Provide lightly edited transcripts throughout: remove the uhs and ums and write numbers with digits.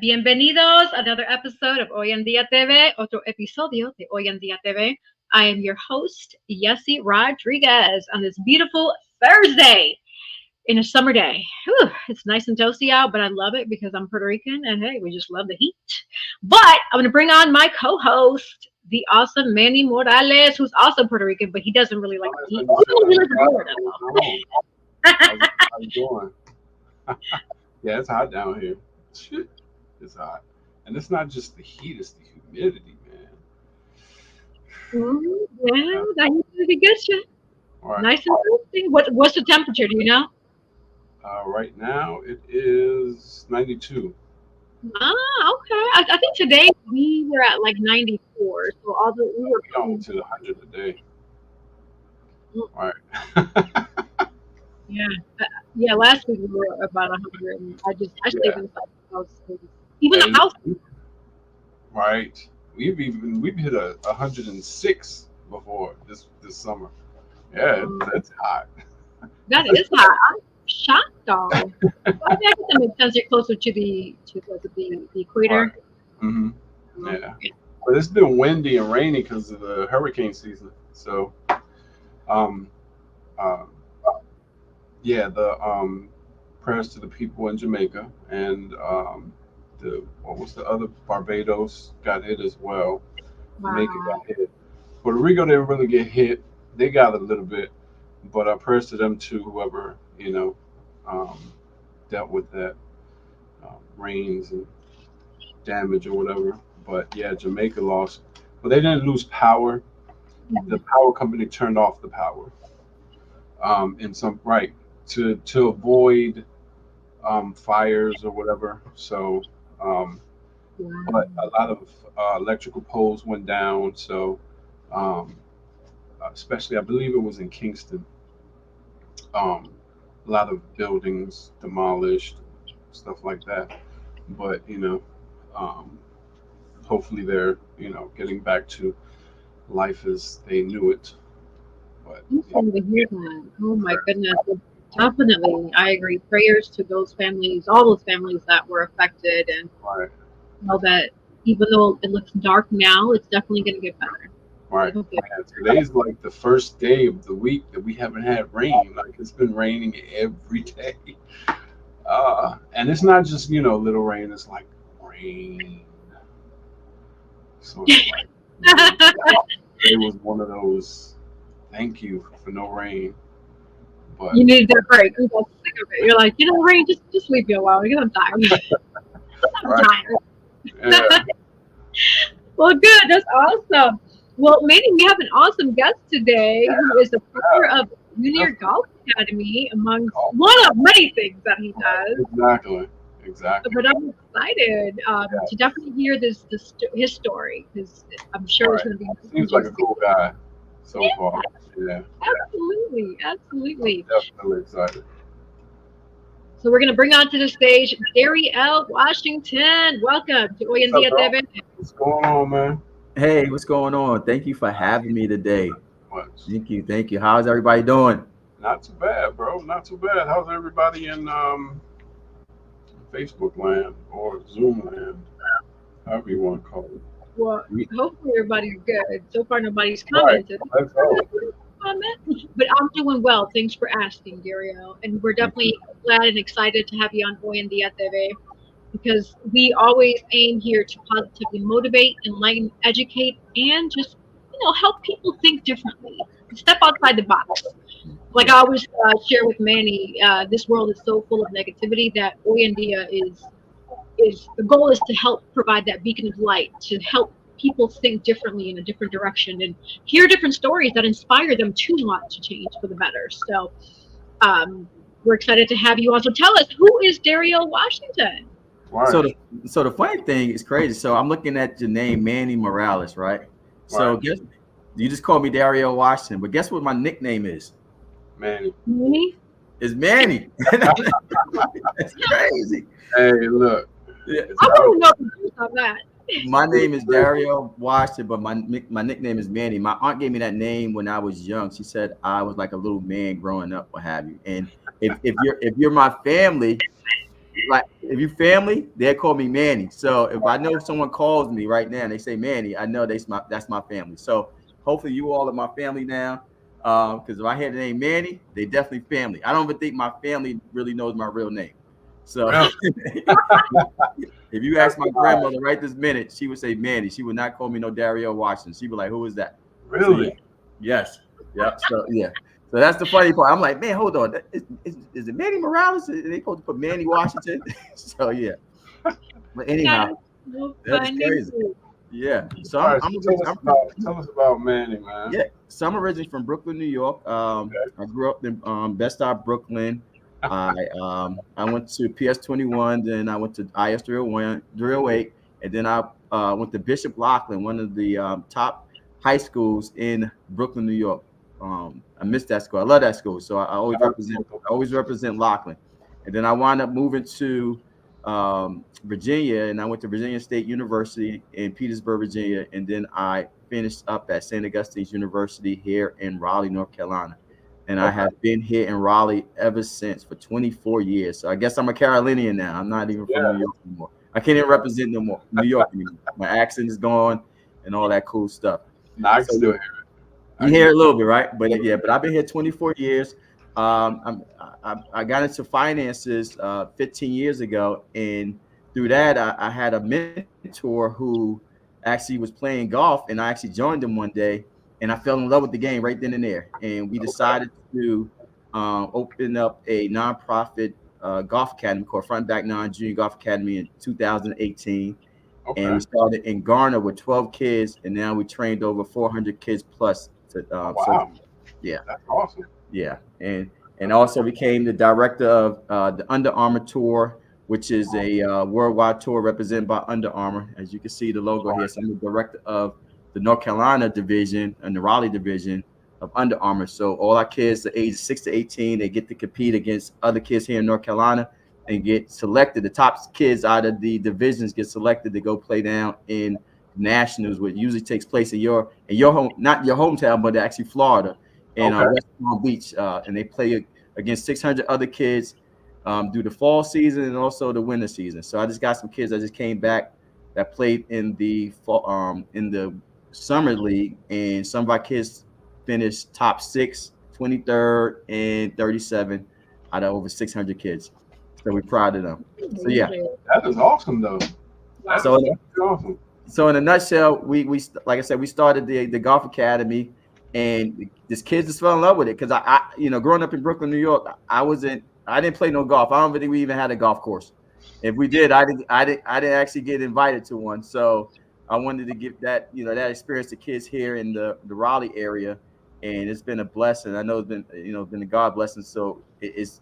Bienvenidos a another episode of Hoy en Día TV, otro episodio de Hoy en Día TV. I am your host, Yessie Rodriguez, on this beautiful Thursday in a summer day. Whew, it's nice and toasty out, but I love it because I'm Puerto Rican and hey, we just love the heat. But I'm going to bring on my co-host, the awesome Manny Morales, who's also Puerto Rican, but he doesn't really like the heat. He lives in Florida, How you doing? Yeah, it's hot down here. Shit, it's hot. And it's not just the heat, it's the humidity, man. Yeah, that humidity gets you. All right. Nice and toasty. What's the temperature? Do you know? Right now it is 92. Ah, okay. I think today we were at like 94. So although we were Going to the 100 a day. All right. yeah, yeah. Last week we were about 100. And I stayed inside the house. Even the house. Right. We've hit 106 before this summer. Yeah, that's hot. That is hot. I'm shocked, though. I guess that makes sense. You're closer to the equator. Right. Yeah. But it's been windy and rainy because of the hurricane season. So, um, yeah, the prayers to the people in Jamaica and what was the other? Barbados got hit as well. Jamaica got hit. Puerto Rico didn't really get hit. They got a little bit, but our prayers to them too. Whoever dealt with that rains and damage or whatever. But yeah, Jamaica lost. But they didn't lose power. The power company turned off the power. In some right to avoid fires or whatever. So, but a lot of electrical poles went down. So, especially I believe it was in Kingston. A lot of buildings demolished, stuff like that. But hopefully they're getting back to life as they knew it. But I'm sorry to hear that. Oh my goodness. Definitely, I agree. Prayers to those families, all those families that were affected, and right, know that even though it looks dark now, it's definitely going to get better. right. Today's like the first day of the week that we haven't had rain. Like it's been raining every day. And it's not just little rain. It's like rain. So it's like, it was one of those. Thank you for no rain. But you needed that break. You got sick of it. You're like, rain, just leave me alone because I'm tired. I'm tired. Yeah. Well, good. That's awesome. Well, Manny, we have an awesome guest today who is the founder of Junior Golf Academy, among one of many things that he does. Exactly. But I'm excited to definitely hear his story because I'm sure it's going to be. Seems like a cool guy so far. Yeah. Absolutely. Definitely excited. So we're going to bring onto the stage Darryel Washington. Welcome to Hoy en Día TV. What's going on, man? Hey, what's going on? Thank you for having me today. Thank you. How's everybody doing? Not too bad, bro. Not too bad. How's everybody in Facebook land or Zoom land? However you want to call it. Well, hopefully everybody's good. So far, nobody's commented. Right. Let's go. But I'm doing well. Thanks for asking, Darryel. And we're definitely glad and excited to have you on Hoy en Día TV because we always aim here to positively motivate, enlighten, educate, and just help people think differently, step outside the box. Like I always share with Manny, this world is so full of negativity that Hoy en Día is the goal is to help provide that beacon of light, to help people think differently in a different direction and hear different stories that inspire them to want to change for the better. So we're excited to have you on. So tell us, who is Darryel Washington? Right. So the funny thing is crazy. So I'm looking at your name, Manny Morales, right? So guess you just call me Darryel Washington, but guess what my nickname is? Manny. It's Manny. That's crazy. Hey, look. I don't know about that. My name is Darryel Washington, but my nickname is Manny. My aunt gave me that name when I was young. She said I was like a little man growing up, what have you. And if you're my family, like if you family, they call me Manny. So if I know someone calls me right now and they say Manny, I know that's my family. So hopefully you all are my family now. Because if I hear the name Manny, they definitely family. I don't even think my family really knows my real name. So Really? if you ask my grandmother right this minute, she would say Manny. She would not call me no Darryel Washington. She'd be like, "Who is that?" So, Really? yes. Yep. So yeah. So that's the funny part. I'm like, man, hold on. Is it Manny Morales? Are they supposed to put Manny Washington? So yeah. But anyhow, That's so that is funny. crazy. Yeah. So All right, so tell us about Manny, man. yeah. So I'm originally from Brooklyn, New York. I grew up in Bed-Stuy, Brooklyn. I went to PS 21, then I went to IS 301, 308, and then I went to Bishop Loughlin, one of the top high schools in Brooklyn, New York. I missed that school. I love that school, so I always represent Loughlin. And then I wound up moving to Virginia, and I went to Virginia State University in Petersburg, Virginia, and then I finished up at St. Augustine's University here in Raleigh, North Carolina. And I have been here in Raleigh ever since for 24 years. So I guess I'm a Carolinian now. I'm not even from New York anymore. I can't even represent no more New York anymore. My accent is gone and all that cool stuff. No, I can still hear it. You hear it a little bit, right? But yeah, but I've been here 24 years. I got into finances 15 years ago, and through that, I had a mentor who actually was playing golf, and I actually joined him one day, and I fell in love with the game right then and there. And we decided to open up a nonprofit golf academy called Front Back Non Junior Golf Academy in 2018. Okay. And we started in Garner with 12 kids, and now we trained over 400 kids plus. Wow. So, yeah, that's awesome. Yeah, and also became the director of the Under Armour Tour, which is a worldwide tour represented by Under Armour. As you can see the logo here, so I'm the director of the North Carolina division and the Raleigh division of Under Armour. So all our kids, the ages 6 to 18, they get to compete against other kids here in North Carolina and get selected. The top kids out of the divisions get selected to go play down in nationals, which usually takes place in your home, not your hometown, but actually Florida in West Palm Beach, and they play against 600 other kids through the fall season and also the winter season. So I just got some kids that just came back that played in the summer league, and some of our kids finished top 6, 23rd, and 37 out of over 600 kids. So we're proud of them. So yeah, that is awesome though. That's awesome. So in a nutshell, we like I said, we started the golf academy, and this kids just fell in love with it because I growing up in Brooklyn, New York, I didn't play no golf. I don't think we even had a golf course. If we did, I didn't actually get invited to one. So I wanted to give that that experience to kids here in the Raleigh area, and it's been a blessing. I know it's been a God blessing. So it's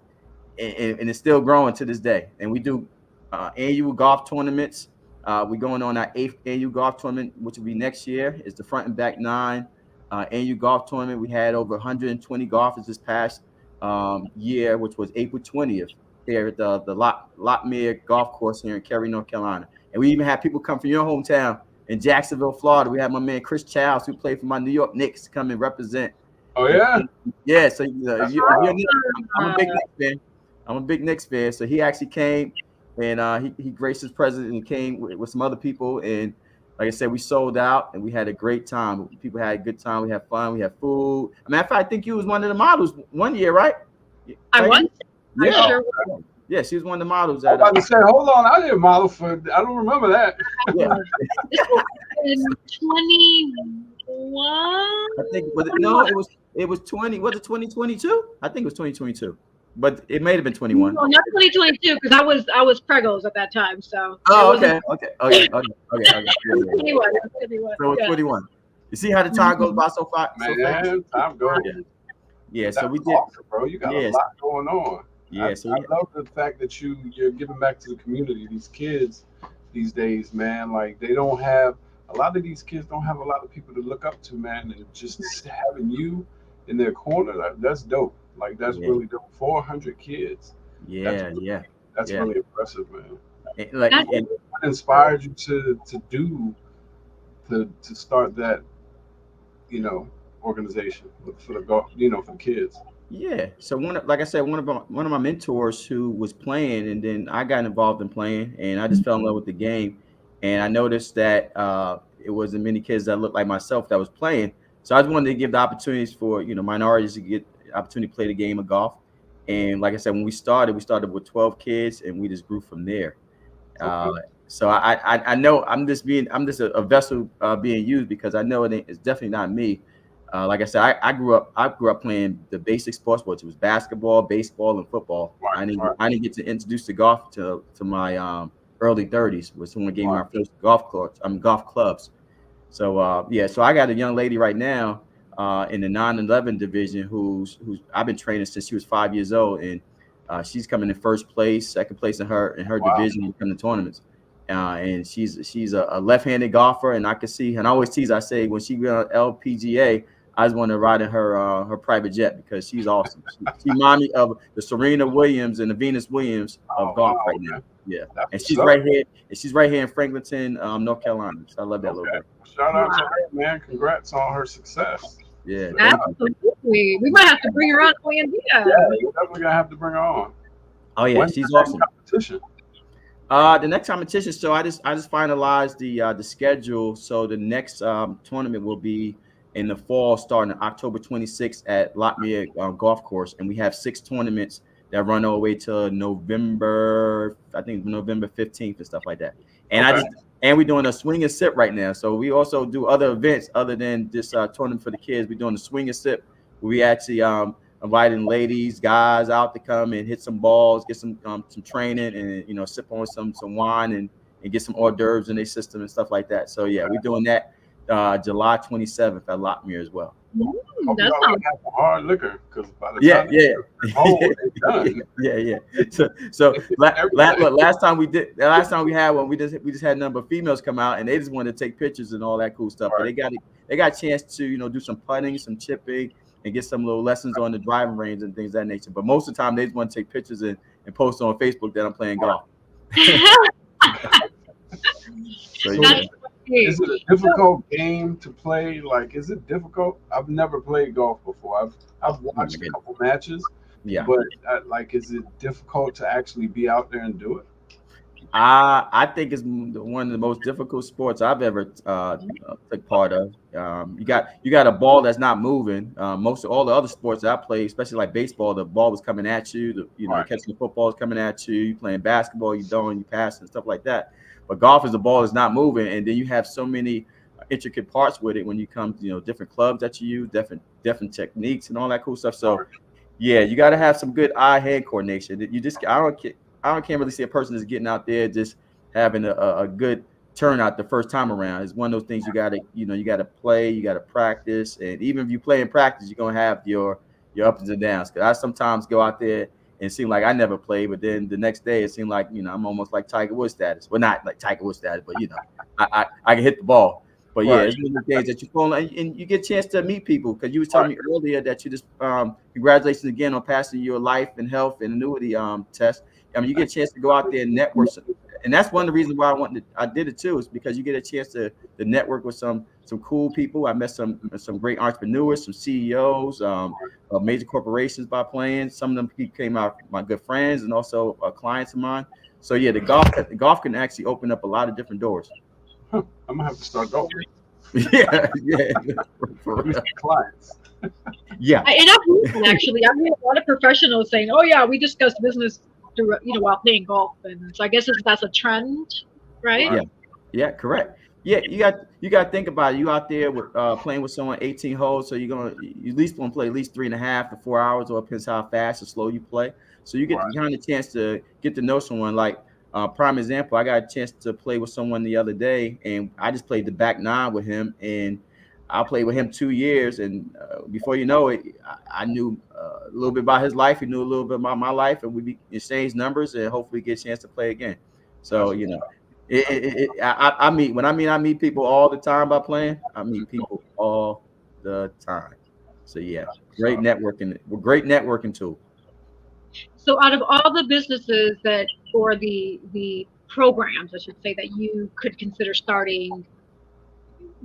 still growing to this day. And we do annual golf tournaments. We're going on our 8th annual golf tournament, which will be next year. It's the Front and Back 9 annual golf tournament. We had over 120 golfers this past year, which was April 20th here at the Lockmere Golf Course here in Cary, North Carolina. And we even had people come from your hometown in Jacksonville, Florida. We had my man Chris Childs, who played for my New York Knicks, come and represent. Oh yeah, yeah. So I'm a big Knicks fan. I'm a big Knicks fan. So he actually came. And he graced his presence and came with some other people. And like I said, we sold out and we had a great time. People had a good time. We had fun. We had food. As a matter of fact, I think you was one of the models one year, right? I was. Yeah. I sure was. Yeah, she was one of the models. I was about to say, hold on, I didn't model for. I don't remember that. Yeah. This was in 21. I think it was 20. Was it 2022? I think it was 2022. But it may have been 21. No, not 2022, because I was pregos at that time. So. Oh, okay. 21. So it's 21. You see how the time goes by so fast? Man, time goes. Yeah. So we did, awesome, bro. You got a lot going on. Yeah. I love the fact that you're giving back to the community. These kids these days, man, like they don't have a lot of these kids don't have a lot of people to look up to, man, and just having you in their corner, that's dope. Like that's really dope. 400 kids. Yeah, that's really impressive, man. What inspired you to start that, organization for the golf, for the kids? Yeah. So like I said, one of my mentors who was playing, and then I got involved in playing, and I just fell in love with the game, and I noticed that it wasn't many kids that looked like myself that was playing. So I just wanted to give the opportunities for minorities to get the opportunity to play the game of golf. And like I said, when we started with 12 kids, and we just grew from there. Uh, Okay. so I know I'm just a vessel being used because I know it's definitely not me. Like I said, I grew up playing the basic sports, which was basketball, baseball, and football. Right. Right. I didn't get to introduce the golf to my early 30s, when someone gave me Right. my first golf course. Golf clubs. So yeah, so I got a young lady right now in the 9-11 division who's I've been training since she was 5 years old, and she's coming in first place, second place in her Wow. division when it comes to tournaments. And she's a left-handed golfer, and I can see, and I always tease, I say when she went on LPGA, I just want to ride in her private jet because she's awesome. She reminds me of the Serena Williams and the Venus Williams Oh of golf wow. right now. Okay. Yeah, That's and what's up. she's right here in Franklinton, North Carolina. So I love that little Okay. girl. Shout out to Wow. her, man. Congrats on her success. Yeah, Straight thank up. you. Absolutely. We might have to bring her on Oyandia. Yeah, you're definitely gonna have to bring her on. Oh yeah, When's she's the next awesome. competition? The next competition. So I just finalized the schedule. So the next tournament will be in the fall, starting October 26th at Lockmere Golf Course, and we have 6 tournaments that run all the way to November. I think November 15th and stuff like that. And Okay. we're doing a swing and sip right now. So we also do other events other than this tournament for the kids. We're doing a swing and sip. We actually inviting ladies, guys out to come and hit some balls, get some training, and sip on some wine and get some hors d'oeuvres in their system and stuff like that. So yeah, we're doing that July 27th at Lockmere as well. Hope That y'all sounds gonna have some hard liquor, because by the Yeah, time yeah, they roll, it's done. yeah. So Every day. last time we had one, we just had a number of females come out, and they just wanted to take pictures and all that cool stuff. But Right. they got a chance to do some putting, some chipping, and get some little lessons on the driving range and things of that nature. But most of the time, they just want to take pictures and post on Facebook that I'm playing golf. So So yeah. that's great. is it a difficult game to play? Like, is it difficult? I've never played golf before. I've watched a couple matches, Yeah. but like, is it difficult to actually be out there and do it? I think it's one of the most difficult sports I've ever took part of. You got a ball that's not moving. Most of all the other sports that I play, especially like baseball, the ball was coming at you. Right. Catching the football is coming at you. You playing basketball, you throwing, you passing, stuff like that. But golf is the ball is not moving, and then you have so many intricate parts with it when you come to different clubs that you use, different techniques and all that cool stuff. So yeah, you got to have some good eye-hand coordination. You just I don't can't really see a person that's getting out there just having a good turnout the first time around. It's one of those things you gotta play, you gotta practice, and even if you play in practice, you're gonna have your ups and downs. Because I sometimes go out there and it seem like I never played, but then the next day it seemed like I'm almost like Tiger Woods status. Well, not like Tiger Woods status, but I can hit the ball. But yeah, Right. it's one of the days that you fall and you get a chance to meet people because you was telling me earlier that you just congratulations again on passing your life and health and annuity test. I mean, you get a chance to go out there and network, and that's one of the reasons why I did it too, is because you get a chance to network with some cool people. I met some great entrepreneurs, some CEOs of major corporations by playing. Some of them became my good friends and also clients of mine. So yeah, the golf can actually open up a lot of different doors. Huh. I'm gonna have to start golfing. Yeah, for At least real. the clients. Yeah, And I've heard that, actually. I've heard a lot of professionals saying, "Oh yeah, we discuss business through, while playing golf." And so I guess that's a trend, right? yeah. Yeah, correct. Yeah, you got to think about it. You out there with playing with someone 18 holes, so you at least want to play at least 3.5 to 4 hours, or it depends how fast or slow you play. So you get Right. kind of chance to get to know someone. Like prime example, I got a chance to play with someone the other day, and I just played the back nine with him, and I played with him 2 years, and before you know it, I knew a little bit about his life. He knew a little bit about my life, and we exchanged numbers, and hopefully get a chance to play again. So That's I meet I meet people all the time by playing. I meet people all the time. So yeah, what's up. great networking tool. So out of all the businesses that, or the programs, I should say, that you could consider starting,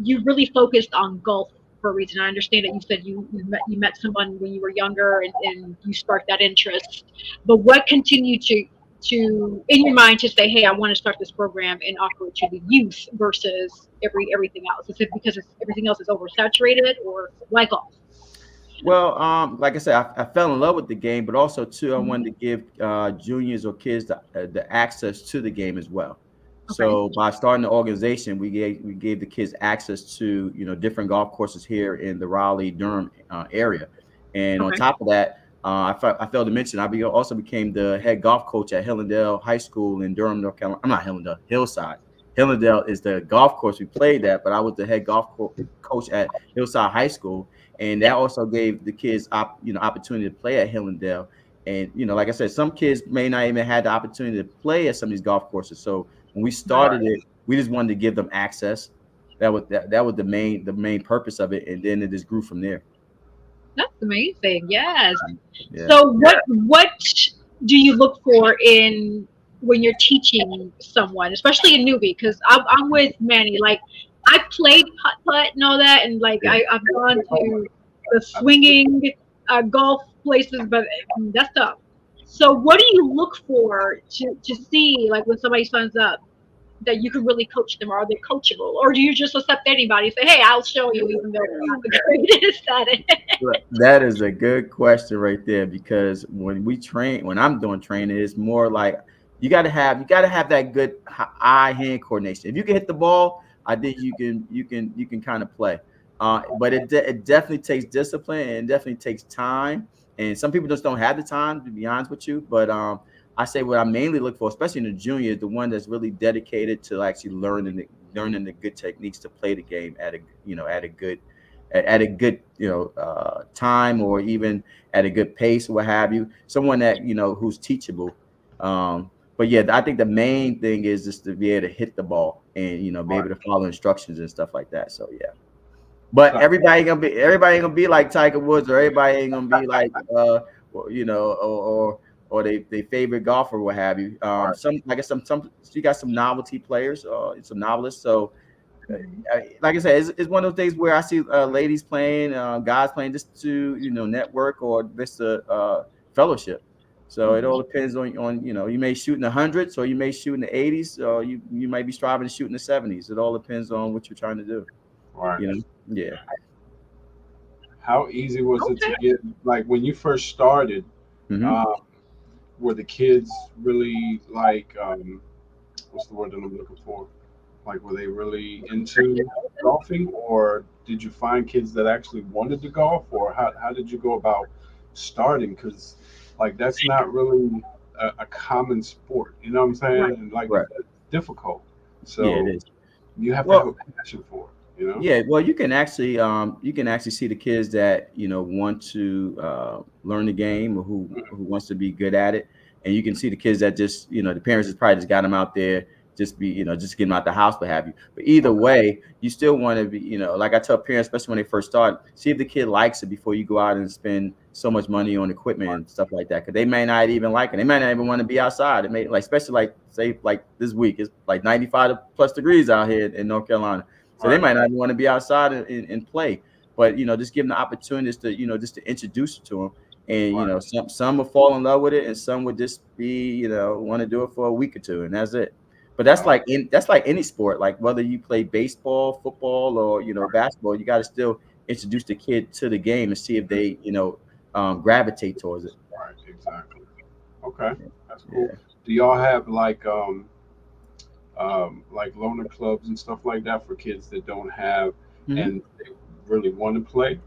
you really focused on golf for a reason. I understand that you said you met someone when you were younger, and you sparked that interest. But what continued to in your mind to say, hey, I want to start this program and offer it to the youth versus everything else? Is it because everything else is oversaturated, or why golf? Well, like I said, I fell in love with the game, but also too, I Mhm. wanted to give juniors or kids the access to the game as well. Okay. So by starting the organization, we gave the kids access to different golf courses here in the Raleigh Durham area, and on Okay. top of that, I failed to mention also became the head golf coach at Hillendale High School in Durham, North Carolina. I'm not Hillendale, Hillside. Hillendale is the golf course we played at, but I was the head coach at Hillside High School, and that also gave the kids opportunity to play at Hillendale. And like I said, some kids may not even had the opportunity to play at some of these golf courses. So when we started it, we just wanted to give them access. That was the main purpose of it, and then it just grew from there. That's amazing. Yes. Yeah. So what do you look for in when you're teaching someone, especially a newbie? Because I'm with Manny. Like, I played putt putt and all that, and like Yeah. I've gone to the swinging golf places, but that's tough. So what do you look for to see, like, when somebody signs up, that you can really coach them? Are they coachable, or do you just accept anybody and say, hey, I'll show you, even though they're not the greatest at it? That is a good question right there, because when I'm doing training, it's more like you got to have that good eye hand coordination. If you can hit the ball, I think you can kind of play. But it definitely takes discipline, and it definitely takes time. And some people just don't have the time, to be honest with you. But I say what I mainly look for, especially in the junior, is the one that's really dedicated to actually learning the good techniques to play the game at a good time, or even at a good pace, or what have you. Someone that who's teachable. But yeah, I think the main thing is just to be able to hit the ball, and be able to follow instructions and stuff like that. So yeah. But So, everybody ain't gonna be like Tiger Woods, or everybody ain't gonna be like or they favorite golfer, what have you. Some, like I guess, some you got some novelty players, some novelists. So like I said, it's one of those things where I see ladies playing, guys playing, just to network, or just fellowship. So it all depends on you may shoot in the hundreds, or you may shoot in the 80s, or you might be striving to shoot in the 70s. It all depends on what you're trying to do. right. Yeah. How easy was it to Okay. get, like, when you first started? Hmm. Um, were the kids really like, what's the word that I'm looking for? Like, were they really into golfing, or did you find kids that actually wanted to golf, or how did you go about starting? Because, like, that's not really a common sport, you know what I'm saying? Right. And, like, Right. it's difficult. Yeah, it So is. you have to have Well, a passion for it, you know? yeah. Well, you can actually see the kids that want to learn the game, or who wants to be good at it, and you can see the kids that just the parents just probably just got them out there, just get them out the house, what have you. But either Okay. way, you still want to be, like I tell parents, especially when they first start, see if the kid likes it before you go out and spend so much money on equipment and stuff like that. Because they may not even like it. They may not even want to be outside. It may, like, especially, like, say, like this week, it's like 95 plus degrees out here in North Carolina. So they Right. might not even want to be outside and play. But just give them the opportunities to just to introduce it to them. And Right. some will fall in love with it, and some would just be want to do it for a week or two, and that's it. But that's Oh, like any sport. Like, whether you play baseball, football, or basketball, you got to still introduce the kid to the game and see if they gravitate towards it. right. Exactly. Okay. That's cool. Yeah. Do y'all have like loaner clubs and stuff like that for kids that don't have Mhm. and they really want to play?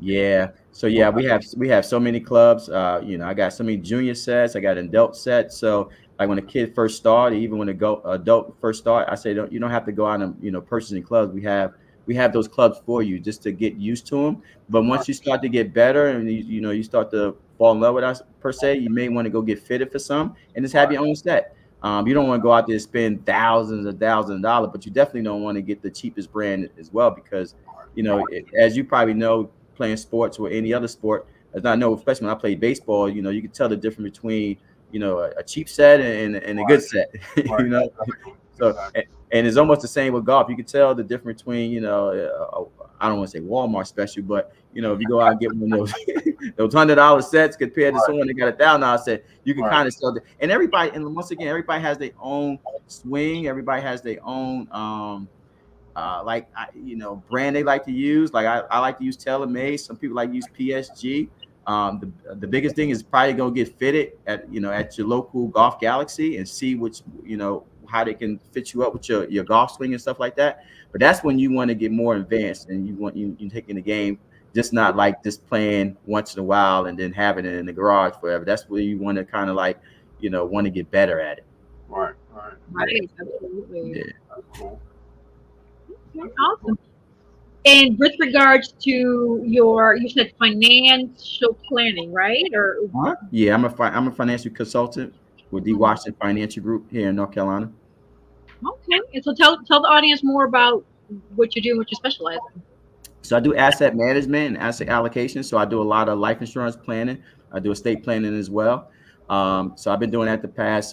Yeah. So yeah, Okay. we have so many clubs. I got so many junior sets. I got an adult set. So, like, when a kid first start, even when adult first start, I say, you don't have to go out and purchasing clubs. We have those clubs for you, just to get used to them. But Right. once you start to get better, and you start to fall in love with us per se, you may want to go get fitted for some, and just have Right. your own set. You don't want to go out there and spend thousands of dollars, but you definitely don't want to get the cheapest brand as well, because as you probably know, playing sports or any other sport, as I know, especially when I played baseball, you can tell the difference between a cheap set and a Right. good set. Right. you know Exactly. so Exactly. And it's almost the same with golf. You can tell the difference between, I don't want to say Walmart special, but if you go out and get one of those those $100 sets compared to someone that got $1,000 set, you can kind of sell it. And everybody, and once again, everybody has their own swing. Everybody has their own brand they like to use. Like I like to use TaylorMade. Some people like to use PSG. The biggest thing is probably gonna get fitted at your local Golf Galaxy and see which how they can fit you up with your golf swing and stuff like that. But that's when you want to get more advanced and you taking the game just not like just playing once in a while and then having it in the garage forever. That's where you want to kind of like want to get better at it. Right. Absolutely. Yeah. That's cool. Okay, awesome. And with regards to you said financial planning, right? Or Yeah, I'm a financial consultant with D. Washington Financial Group here in North Carolina. okay. And so tell the audience more about what you do and what you specialize in. So I do asset management and asset allocation. So I do a lot of life insurance planning. I do estate planning as well. So I've been doing that the past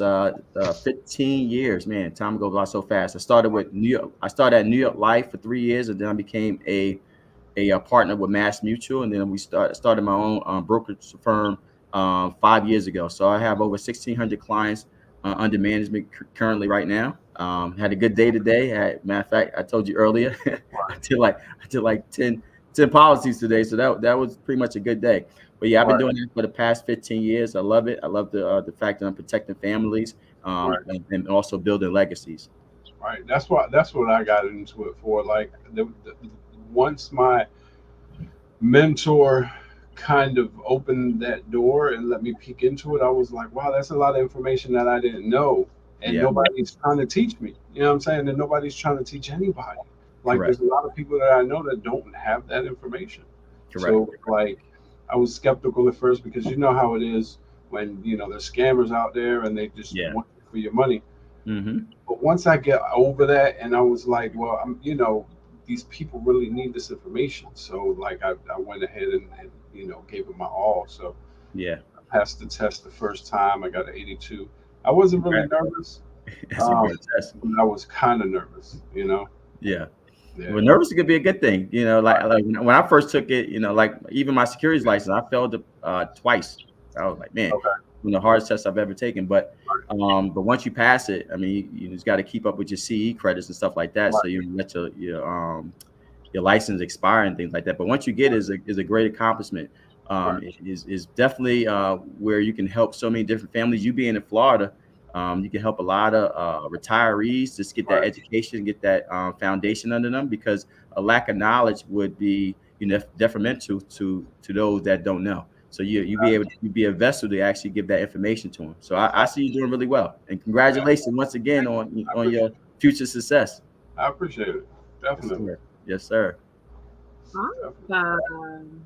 15 years. Man, time goes by so fast. I started with New York. I started at New York Life for 3 years, and then I became a partner with Mass Mutual, and then we started my own brokerage firm 5 years ago. So I have over 1,600 clients under management currently right now. Had a good day today. Matter of fact, I told you earlier, I did like 10 policies today. So that was pretty much a good day. But yeah, I've been doing it for the past 15 years. I love it. I love the fact that I'm protecting families and also building legacies. Right. That's what I got into it for. Like once my mentor kind of opened that door and let me peek into it, I was like, wow, that's a lot of information that I didn't know. And nobody's trying to teach me. You know what I'm saying? And nobody's trying to teach anybody. Like there's a lot of people that I know that don't have that information. Correct. So like I was skeptical at first because you know how it is when there's scammers out there and they just want you for your money. Mm-hmm. But once I get over that, and I was like, well, these people really need this information. So like I went ahead and gave it my all. So yeah, I passed the test the first time. I got an 82. I wasn't really nervous. That's a good test. But I was kind of nervous, Yeah. Well, nervous could be a good thing, like when I first took it, like even my securities license, I failed twice. I was like, man, the hardest test I've ever taken. But once you pass it, I mean, you just got to keep up with your CE credits and stuff like that. So you let your license expire and things like that. But once you get it, is a great accomplishment. It is definitely where you can help so many different families. You being in Florida, you can help a lot of retirees just get that education, get that foundation under them, because a lack of knowledge would be detrimental to those that don't know. So you be a vessel to actually give that information to them. So I see you doing really well, and congratulations once again on your future success. I appreciate it. Definitely. Yes, sir. Awesome.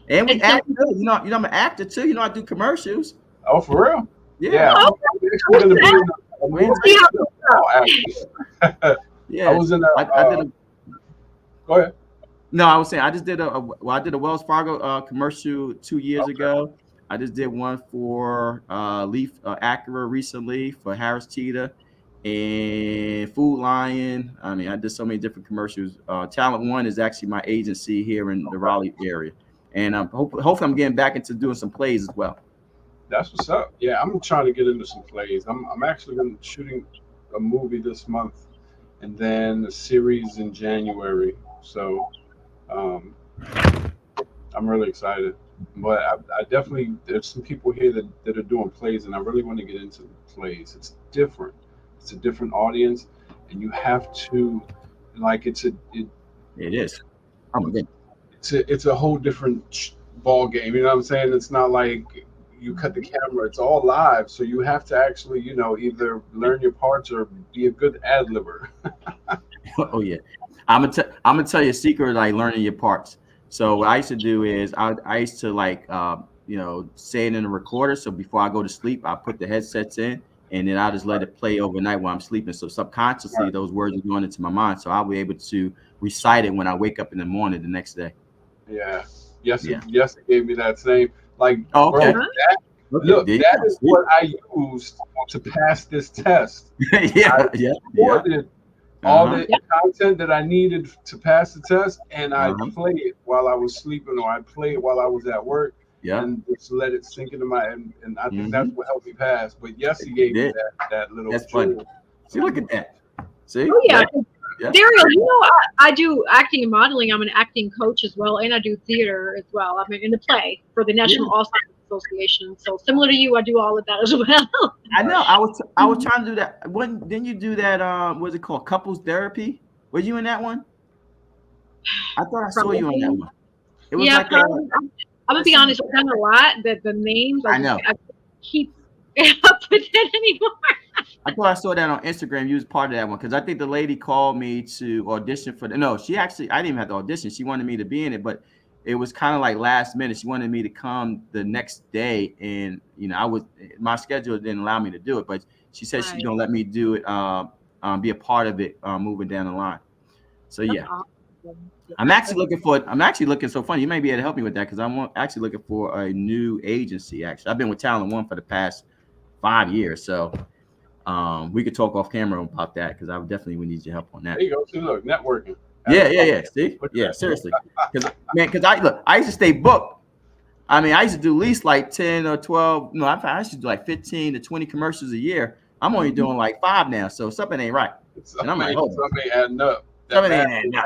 And we act too. I'm an actor too. I do commercials. Oh, for real? Yeah. I was in a. Go ahead. No, I was saying I just did I did a Wells Fargo commercial 2 years ago. I just did one for Leaf Acura recently for Harris Teeter and Food Lion. I mean, I did so many different commercials. Talent One is actually my agency here in the Raleigh area, and hopefully I'm getting back into doing some plays as well. That's what's up. Yeah, I'm trying to get into some plays. I'm actually going to be shooting a movie this month, and then a series in January. So I'm really excited. But I definitely, there's some people here that are doing plays, and I really want to get into plays. It's different. It's a different audience, and you have to, like, it is. It's a whole different ball game. You know what I'm saying? It's not like you cut the camera. It's all live, so you have to actually, either learn your parts or be a good ad-libber. Oh yeah, I'm gonna tell you a secret, like learning your parts. So what I used to do is I used to say it in a recorder. So before I go to sleep, I put the headsets in, and then I just let it play overnight while I'm sleeping. So subconsciously, those words are going into my mind. So I'll be able to recite it when I wake up in the morning the next day. Yeah. Yes, it gave me that same. Like, okay. Bro, that is what I used to pass this test. Yeah. all Uh-huh. the content that I needed to pass the test, and I'd Uh-huh. play it while I was sleeping, or I'd play it while I was at work, Yeah. and just let it sink into my. And I think that's Mm-hmm. what helped me pass. But yes, he You gave me did. that little That's funny. jewel. See, look at that. See? Oh yeah, Yeah. Yeah. Darryl, you know I do acting and modeling. I'm an acting coach as well, and I do theater as well. I'm in the play for the Yeah. National All Stars Association. So similar to you, I do all of that as well. I know. I was trying to do that. When didn't you do that? What's it called? Couples therapy. Were you in that one? I thought I saw you on that Probably. one. It was Yeah, like probably. I'm gonna be honest. I've done a lot. The names I know. I keep up with it anymore. I thought I saw that on Instagram. You was part of that one because I think the lady called me to audition for the. No, she actually. I didn't even have to audition. She wanted me to be in it, but it was kind of like last minute. She wanted me to come the next day, and I was my schedule didn't allow me to do it. But she said she's Right. gonna let me do it, be a part of it, moving down the line. So That's yeah, awesome. I'm actually looking for. I'm actually looking so funny. You may be able to help me with that because actually looking for a new agency. Actually, I've been with Talent One for the past 5 years, so. We could talk off camera about that because I definitely would need your help on that. There you go. See, look, networking. Yeah. See, yeah, seriously, because I used to stay booked. I mean, I used to do at least like 10 or 12. No, I used to do like 15 to 20 commercials a year. I'm only doing like 5 now, so something ain't right. And I'm like, hold on, something adding up. something ain't adding up.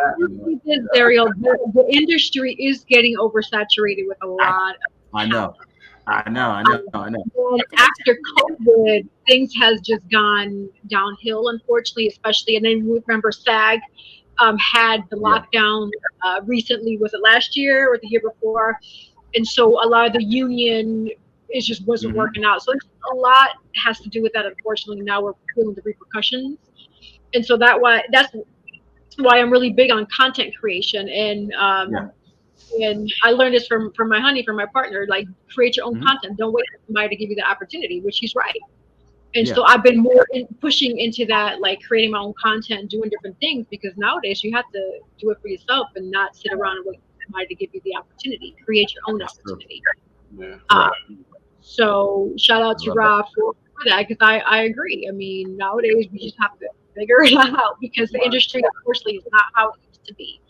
Darryl, the industry is getting oversaturated with a lot. I know. And after COVID, things has just gone downhill, unfortunately, especially. And then remember, SAG had the lockdown recently. Was it last year or the year before? And so a lot of the union just wasn't working out. So a lot has to do with that. Unfortunately, now we're feeling the repercussions. And so that's why I'm really big on content creation. And I learned this from my honey, from my partner, like create your own content. Don't wait for somebody to give you the opportunity, which he's right. And so I've been more pushing into that, like creating my own content, doing different things, because nowadays you have to do it for yourself and not sit around and wait for somebody to give you the opportunity. Create your own opportunity. Yeah. So shout out to Rob for that, because I agree. I mean, nowadays we just have to figure it out because the industry, unfortunately, is not how it used to be.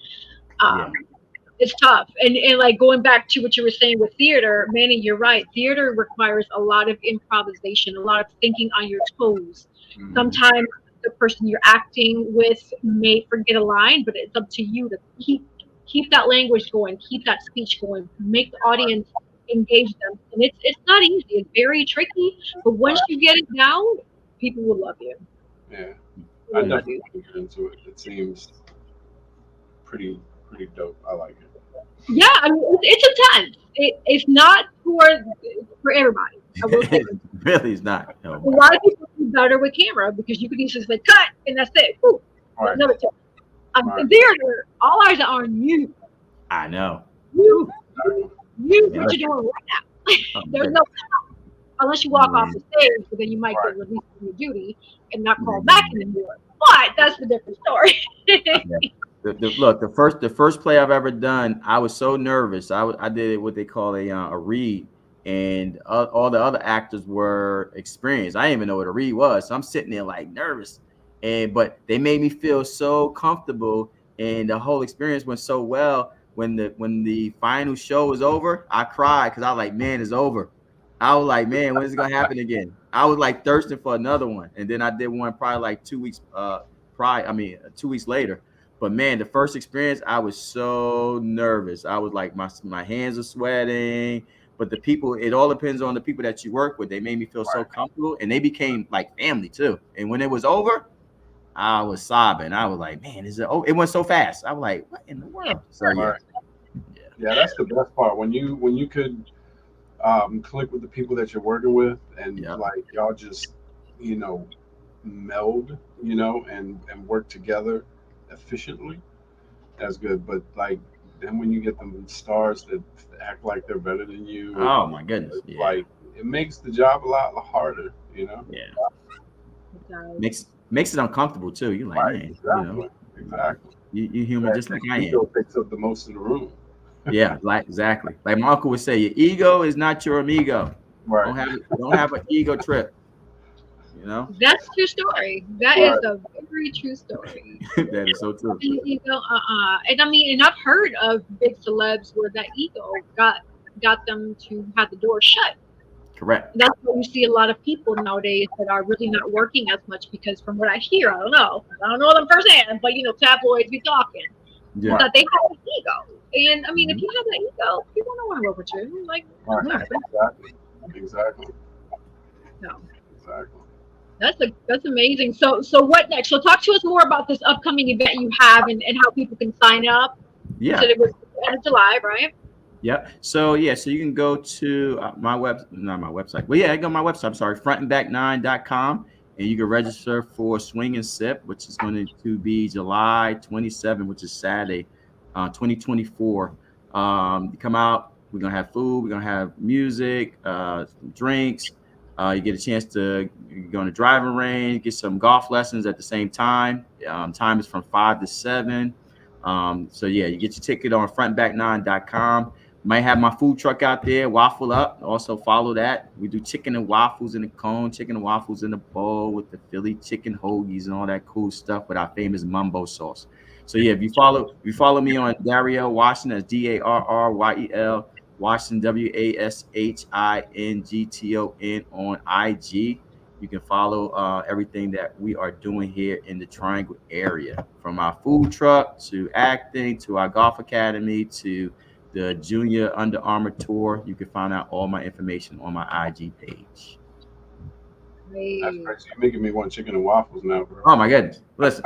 It's tough. And like going back to what you were saying with theater, Manny, you're right. Theater requires a lot of improvisation, a lot of thinking on your toes. Sometimes the person you're acting with may forget a line, but it's up to you to keep that language going, keep that speech going, make the audience engage them. And it's not easy. It's very tricky. But once you get it down, people will love you. Yeah. I definitely get into it. It seems pretty dope. I like it. Yeah, I mean, it's intense. It's not for everybody. I will say. Really, it's not. A lot of people do better with camera because you can easily say cut and that's it. Ooh, another tip. There, all eyes are on you. I know. You, what you doing right now? There's no unless you walk off the stage, but then you might get released from your duty and not called back anymore. But that's a different story. Look, the first play I've ever done, I was so nervous. I did what they call a read, and all the other actors were experienced. I didn't even know what a read was, so I'm sitting there like nervous, but they made me feel so comfortable, and the whole experience went so well. When the final show was over, I cried because I was like, man, it's over. I was like, man, when is it gonna happen again? I was like thirsting for another one, and then I did one probably like 2 weeks 2 weeks later. But man, the first experience, I was so nervous. I was like, my hands are sweating. But the people, it all depends on the people that you work with. They made me feel so comfortable, and they became like family too. And when it was over, I was sobbing. I was like, man, it went so fast. I was like, what in the world? So yeah, that's the best part when you could click with the people that you're working with, and like y'all just meld, and work together efficiently. That's good. But like then when you get them stars that act like they're better than you, oh my goodness, like it makes the job a lot harder. Makes it uncomfortable too. You're like, man, exactly. You human just like I am. Ego takes up the most in the room. Yeah, like exactly. Like my uncle would say, your ego is not your amigo. Right. Don't have an ego trip. You know, That's true story. That is a very true story. that is so true. You know, and I mean, and I've heard of big celebs where that ego got them to have the door shut. Correct. That's why you see a lot of people nowadays that are really not working as much because, from what I hear, I don't know them firsthand, but tabloids be talking is Yeah. that they have an ego. And I mean, if Mhm. you have that ego, people don't want to work with you. Like, Right. no, Exactly. no. Exactly. That's amazing. So what next? So talk to us more about this upcoming event you have and how people can sign up. You Yeah. said it was the end of July, right? Yep. So so you can go to my not my website. Well, yeah, I go to my website. I'm sorry, frontandback9.com, and you can register for Swing and Sip, which is going to be July 27, which is Saturday, 2024. You come out. We're gonna have food. We're gonna have music, drinks. You get a chance to go on a driving range, get some golf lessons at the same time. Time is from 5 to 7. So yeah, you get your ticket on frontandback9.com. Might have my food truck out there, Waffle Up. Also follow that. We do chicken and waffles in the cone, chicken and waffles in the bowl with the Philly chicken hoagies and all that cool stuff with our famous mumbo sauce. So yeah, if you follow me on Darryel Washington, that's Darryel Washington WASHINGTON on IG. You can follow everything that we are doing here in the Triangle area, from our food truck to acting to our golf academy to the Junior Under Armour tour. You can find out all my information on my IG page. That's Great. crazy. You're making me want chicken and waffles now, bro. Oh my goodness! Listen,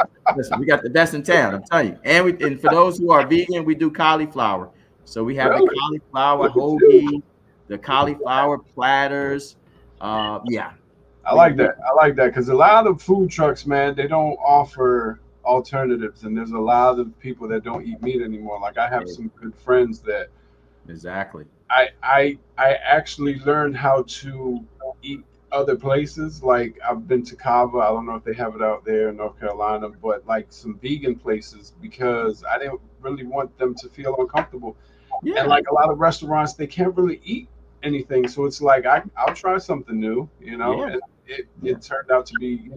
we got the best in town. I'm telling you. And for those who are vegan, we do cauliflower. So we have the Really? cauliflower Look at you. hoagie, the cauliflower platters. Yeah, I like that. I like that because a lot of food trucks, man, they don't offer alternatives, and there's a lot of people that don't eat meat anymore. Like I have some good friends that exactly. I actually learned how to eat other places. Like I've been to Cava. I don't know if they have it out there in North Carolina, but like some vegan places because I didn't really want them to feel uncomfortable. Yeah, And like a lot of restaurants, they can't really eat anything. So it's like I'll try something new, yeah, and it, yeah. it turned out to be,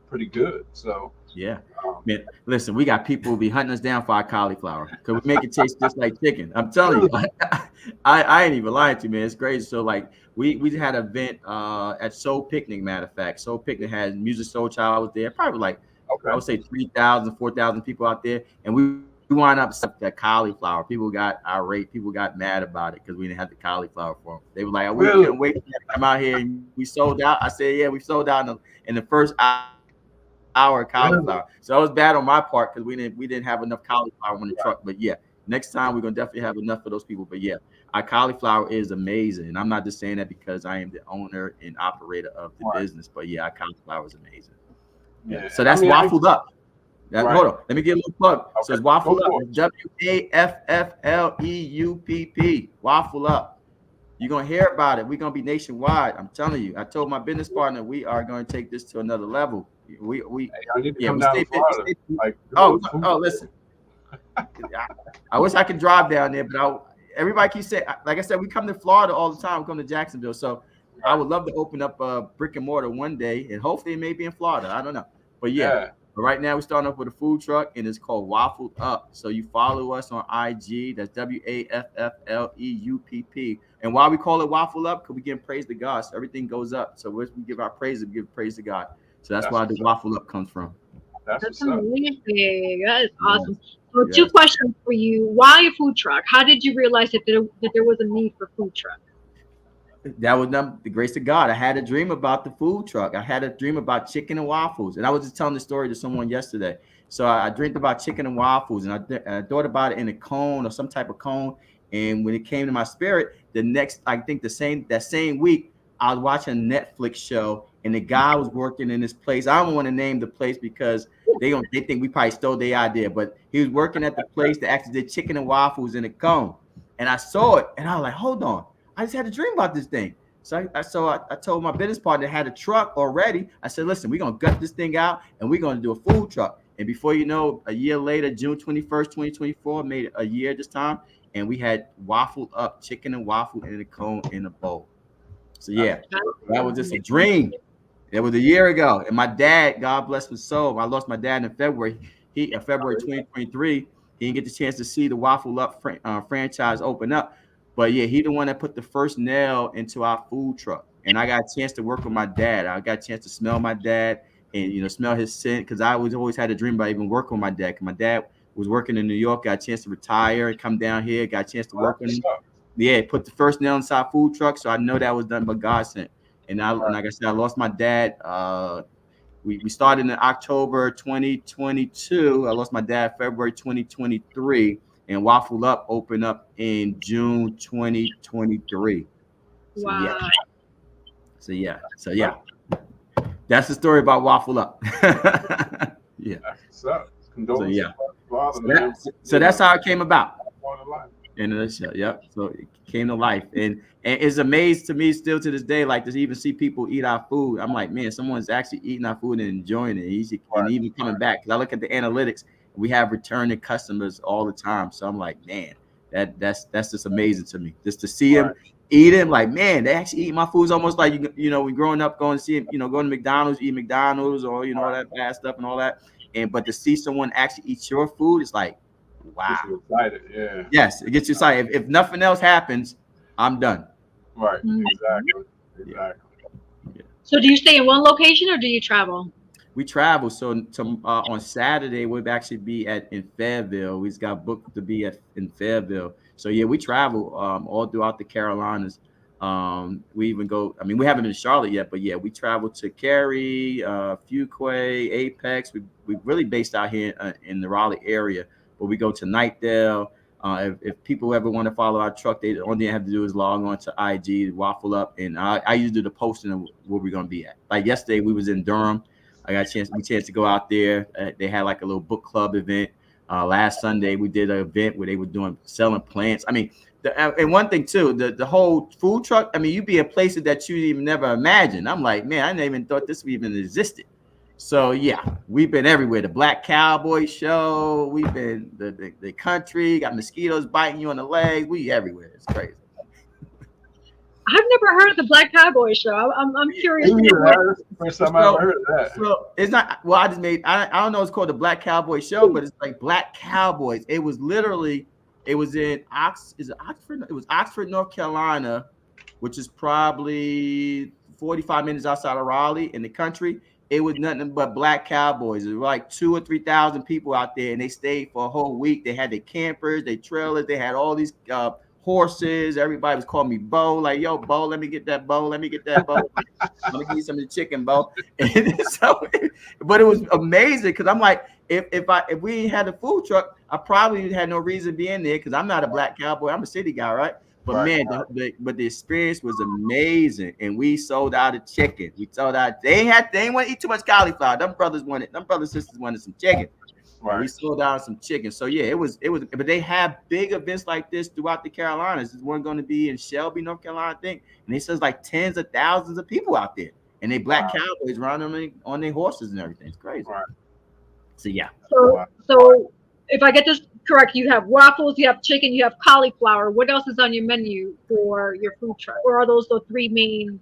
pretty good. So Yeah. um, Man, listen, we got people who be hunting us down for our cauliflower because we make it taste just like chicken. I'm telling you, I ain't even lying to you, man. It's crazy. So like we had an event at Soul Picnic, matter of fact. Soul Picnic had Music Soul Child was there, probably like I okay. would say 3,000, 4,000 people out there. And we wound up selling that cauliflower. People got irate, people got mad about it because we didn't have the cauliflower for them. They were like, we Really? couldn't wait to come out here and we sold out. I said, yeah, we sold out in the first hour of Really? cauliflower. So it was bad on my part because we didn't have enough cauliflower on the truck. But yeah, next time we're gonna definitely have enough for those people. But yeah, our cauliflower is amazing. And I'm not just saying that because I am the owner and operator of the Right. business, but yeah, our cauliflower is amazing. Yeah. Yeah. So I that's mean, Waffled Up. right. Hold on. Let me get a little plug. So Okay. it's Go Waffle Up. for it. It's WAFFLEUPP. Waffle Up. You're gonna hear about it. We're gonna be nationwide. I'm telling you. I told my business partner we are going to take this to another level. We Hey, I need to yeah, come we down stay to busy. Florida. Like, Oh, food. listen. I wish I could drive down there, but everybody keeps saying, like I said, we come to Florida all the time. We come to Jacksonville, so I would love to open up a brick and mortar one day, and hopefully it may be in Florida. I don't know, but yeah. Yeah. But right now we're starting up with a food truck, and it's called Waffled Up. So you follow us on IG. That's WAFFLEUPP. And why we call it Waffle Up? Because we give praise to God. So everything goes up. So we give our praise, we give praise to God. So that's That's where the what's up. Waffle Up comes from. That's That's what's up. amazing. That is Yes. awesome. So, Yes. two questions for you. Why a food truck? How did you realize that there was a need for food truck? That was the grace of God. I had a dream about the food truck. I had a dream about chicken and waffles. And I was just telling the story to someone yesterday. So I dreamed about chicken and waffles, and I thought about it in a cone or some type of cone. And when it came to my spirit, I think that same week, I was watching a Netflix show, and the guy was working in this place. I don't want to name the place because they think we probably stole their idea, but he was working at the place that actually did chicken and waffles in a cone. And I saw it, and I was like, hold on. I just had a dream about this thing. So I told my business partner that had a truck already. I said, listen, we're going to gut this thing out and we're going to do a food truck. And before you know, a year later, June 21st, 2024, made it a year this time. And we had Waffled Up chicken and waffle in a cone in a bowl. So yeah, that was just a dream. It was a year ago, and my dad, God bless his soul, I lost my dad in February. February 2023. He didn't get the chance to see the Waffle Up franchise open up, but yeah, he the one that put the first nail into our food truck, and I got a chance to work with my dad. I got a chance to smell my dad and smell his scent because I was always had a dream about even working with my dad. Because my dad was working in New York, got a chance to retire and come down here, got a chance to work with him. Yeah, put the first nail inside food truck, so I know that was done by God sent. And like I said, I lost my dad. We started in October 2022. I lost my dad February 2023, and Waffle Up opened up in June 2023. So, wow. So yeah. That's the story about Waffle Up. Yeah. That's what's up. Condolences. So that's how it came about. In a nutshell, yep. So it came to life, and it's amazing to me still to this day, like to even see people eat our food. I'm like, man, someone's actually eating our food and enjoying it, and even coming back. Because I look at the analytics, we have returning customers all the time. So I'm like, man, that's just amazing to me, just to see them eat them. Like, man, they actually eat my food. It's almost like we growing up going to see them, going to McDonald's, eat McDonald's, or all that bad stuff and all that. But to see someone actually eat your food, it's like, wow. Excited, yeah. Yes, it gets you excited. If nothing else happens, I'm done. Right. Exactly. Yeah. So do you stay in one location or do you travel? We travel. So on Saturday we'll actually be in Fayetteville. We just got booked to be in Fayetteville. So yeah, we travel all throughout the Carolinas. We even go. I mean, we haven't been to Charlotte yet, but yeah, we travel to Cary, Fuquay, Apex. We really based out here in the Raleigh area. But we go to Nightdale. If people ever want to follow our truck, the only thing they have to do is log on to IG, Waffle Up, and I usually do the posting of where we're gonna be at. Like yesterday, we was in Durham. I got a chance to go out there. They had like a little book club event. Last Sunday, we did an event where they were selling plants. I mean, and one thing too, the whole food truck. I mean, you be in places that you even never imagined. I'm like, man, I never even thought this even existed. So yeah, we've been everywhere. The Black Cowboy Show. We've been the country. Got mosquitoes biting you on the legs. We everywhere. It's crazy. I've never heard of the Black Cowboy Show. I'm curious. That's the first time I ever heard of that. So it's not. Well, I don't know. It's called the Black Cowboy Show, but it's like Black Cowboys. It was literally. It was in Oxford? It was Oxford, North Carolina, which is probably 45 minutes outside of Raleigh in the country. It was nothing but Black Cowboys. There were like 2,000 or 3,000 people out there, and they stayed for a whole week. They had their campers, their trailers. They had all these horses. Everybody was calling me Bo. Like, yo, Bo, let me get that Bo. Let me get that Bo. Let me give you some of the chicken, Bo. And so, but it was amazing because I'm like, if we had a food truck, I probably had no reason to be in there because I'm not a Black Cowboy. I'm a city guy, right? But man, the experience was amazing, and we sold out of chicken. We sold out. They didn't want to eat too much cauliflower. Them brothers sisters wanted some chicken. Right. We sold out some chicken. So yeah, it was. But they have big events like this throughout the Carolinas. There's one going to be in Shelby, North Carolina, I think, and they says like tens of thousands of people out there, and they Black Cowboys running on their horses and everything. It's crazy. Right. So yeah. So if I get this correct, you have waffles, you have chicken, you have cauliflower. What else is on your menu for your food truck? Or are those the three main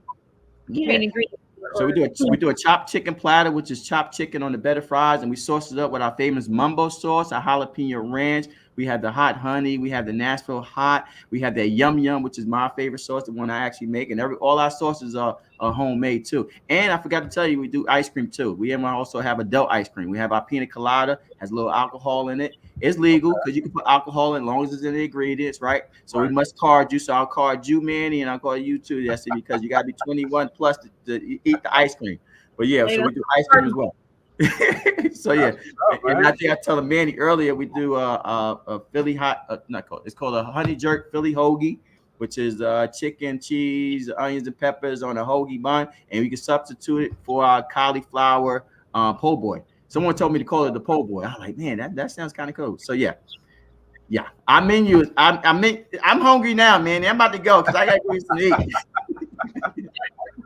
ingredients? So we do a chopped chicken platter, which is chopped chicken on the bed of fries, and we sauce it up with our famous mumbo sauce, our jalapeno ranch. We have the hot honey, we have the Nashville hot, we have that yum yum, which is my favorite sauce, the one I actually make, and all our sauces are homemade too. And I forgot to tell you, we do ice cream too. We also have adult ice cream. We have our pina colada, has a little alcohol in it. It's legal because you can put alcohol in as long as it's in the ingredients, right? So we must card you. So I'll card you, Manny, and I'll call you too. That's it, because you got to be 21 plus to eat the ice cream. But yeah, so we do ice cream as well. So yeah, and I think I told Manny earlier, we do a Philly hot, it's called a honey jerk Philly hoagie, which is chicken, cheese, onions, and peppers on a hoagie bun, and we can substitute it for our cauliflower po' boy. Someone told me to call it the po' boy. I'm like, man, that sounds kind of cool. So yeah. Our menu is. I'm hungry now, man. I'm about to go because I got to go eat some eat.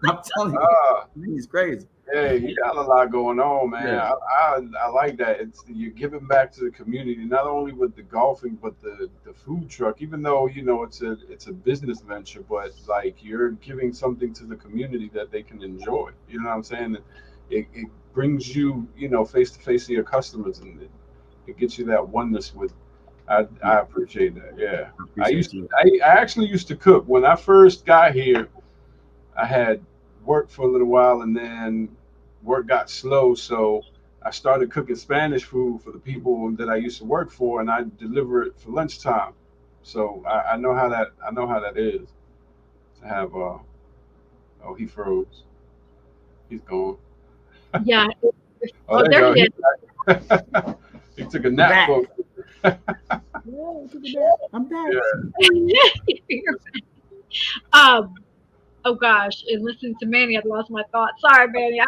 I'm telling you, it's crazy. Yeah, you got a lot going on, man. Yeah. I like that. You're giving back to the community, not only with the golfing, but the food truck. Even though it's a business venture, but like you're giving something to the community that they can enjoy. You know what I'm saying? It brings you face to face to your customers, and it gets you that oneness with. I appreciate that. Yeah, I appreciate you. I actually used to cook when I first got here. I had worked for a little while, and then work got slow, so I started cooking Spanish food for the people that I used to work for, and I deliver it for lunchtime. So I know how that is to have. Oh, he froze. He's gone. Yeah. Oh, Oh, there you there go. he is. He took a I'm nap, back. folks. Yeah, I'm back. Yeah, um. Oh gosh, and listening to Manny, I've lost my thoughts. Sorry, Manny. I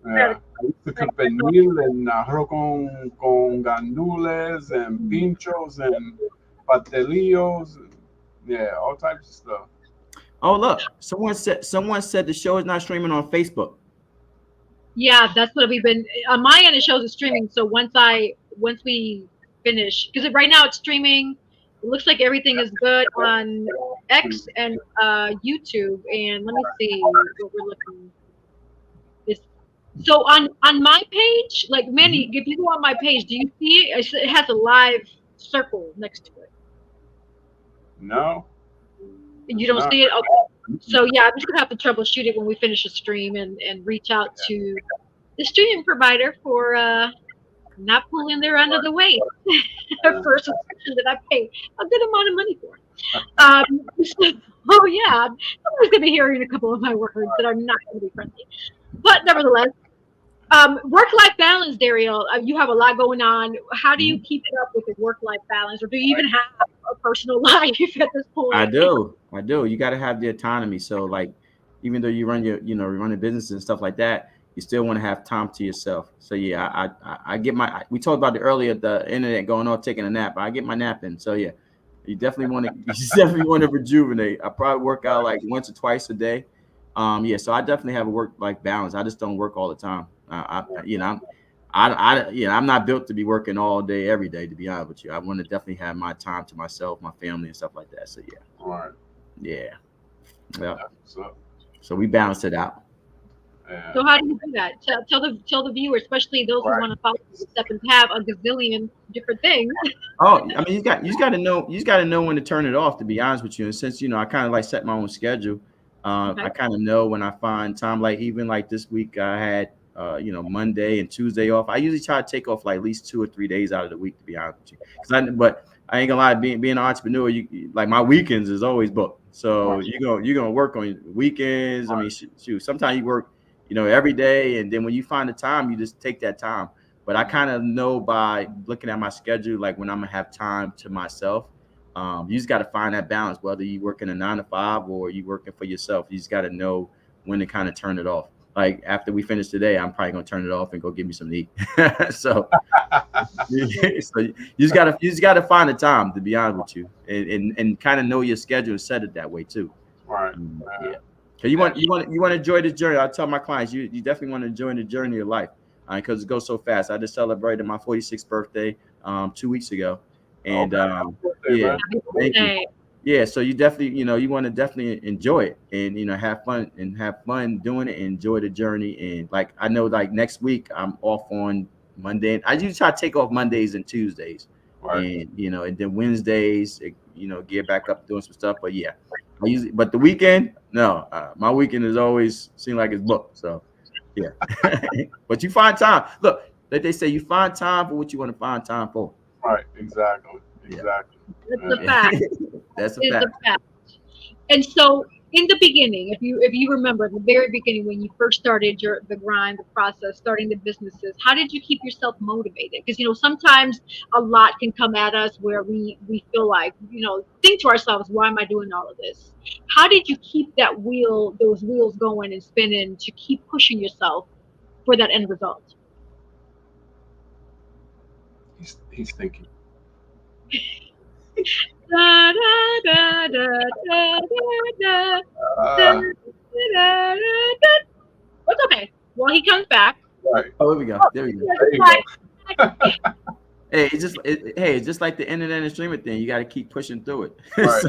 had yeah. I used to cook pernil and arroz con gandules and pinchos and pastelillos. Yeah, all types of stuff. Oh, look, someone said the show is not streaming on Facebook. Yeah, that's what we've been on my end. It shows it's streaming. So once we finish, because right now it's streaming. It looks like everything is good on X and YouTube. And let me see what we're looking. This so on my page, like Manny, if you go on my page, do you see it? It has a live circle next to it. No, You it's don't not. see it? Okay. So yeah, I'm just gonna have to troubleshoot it when we finish the stream and reach out to the streaming provider for not pulling their end of the weight for a subscription that I pay a good amount of money for. Oh yeah, someone's gonna be hearing a couple of my words that are not gonna be friendly, but nevertheless. Work-life balance, Darryel. You have a lot going on. How do you Mhm. keep it up with the work-life balance, or do you even have a personal life at this I point? do. I do. You got to have the autonomy. So, like, even though you run you run a business and stuff like that, you still want to have time to yourself. So, yeah, I get my. We talked about it earlier. The internet going off, taking a nap. I get my nap in. So, yeah, you definitely want to. You definitely want to rejuvenate. I probably work out like once or twice a day. Yeah. So I definitely have a work-life balance. I just don't work all the time. I'm not built to be working all day every day. To be honest with you, I want to definitely have my time to myself, my family, and stuff like that. So yeah. All right. Yeah. Yeah. That's what's up. So we balance it out. Yeah. So how do you do that? Tell the viewers, especially those who Right. want to follow the step and have a gazillion different things. Oh, I mean, you just got to know when to turn it off. To be honest with you, and since I kind of like set my own schedule, I Okay. kind of know when I find time. Like even like this week, I had Monday and Tuesday off. I usually try to take off like at least 2 or 3 days out of the week. To be honest with you, but I ain't gonna lie, being an entrepreneur, like my weekends is always booked. So Right. you're gonna work on weekends. I mean, shoot, sometimes you work, every day, and then when you find the time, you just take that time. But I kind of know by looking at my schedule, like when I'm gonna have time to myself. You just got to find that balance, whether you working a 9 to 5 or you working for yourself. You just got to know when to kind of turn it off. Like after we finish today, I'm probably gonna turn it off and go get me some to eat. so, so you just gotta find the time, to be honest with you, and kind of know your schedule and set it that way too. Right. Yeah. So you want to enjoy this journey. I tell my clients, you definitely want to enjoy the journey of life, because it goes so fast. I just celebrated my 46th birthday 2 weeks ago, and Okay. Happy birthday, yeah, man. Happy thank you. birthday. Yeah, so you definitely you want to definitely enjoy it, and have fun doing it and enjoy the journey. And like I know, like next week I'm off on Monday. I usually try to take off Mondays and Tuesdays, Right. and then Wednesdays, get back up doing some stuff. But yeah, but the weekend, no, my weekend is always seem like it's booked. So yeah, but you find time. Look, like they say, you find time for what you want to find time for. Right. Exactly. Yeah, Exactly. That's Yeah. the fact. that's a Is the fact. fact. And so in the beginning, if you remember the very beginning when you first started the grind, the process, starting the businesses, how did you keep yourself motivated? Because sometimes a lot can come at us where we feel like, think to ourselves, why am I doing all of this? How did you keep those wheels going and spinning to keep pushing yourself for that end result? He's thinking. Da, da, da, da, da, da, da, da, Uh, da, da, da. It's okay. while he comes back. Right. Oh, there we go. There we go. There you go. Hey, it's just like the internet and streaming thing. You got to keep pushing through it. Right.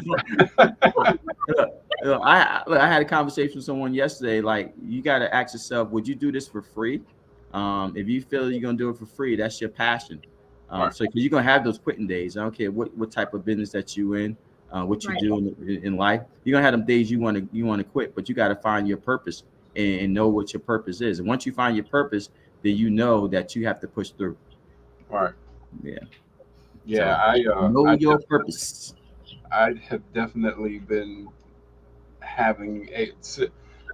So, I had a conversation with someone yesterday. Like, you got to ask yourself, would you do this for free? If you feel you're gonna do it for free, that's your passion. Right. So, because you're gonna have those quitting days. I don't care what type of business that you in, what you Right. do in life. You're gonna have them days you want to quit, but you got to find your purpose and know what your purpose is. And once you find your purpose, then you know that you have to push through. Right. Yeah. Yeah. So, know your purpose. I have definitely been having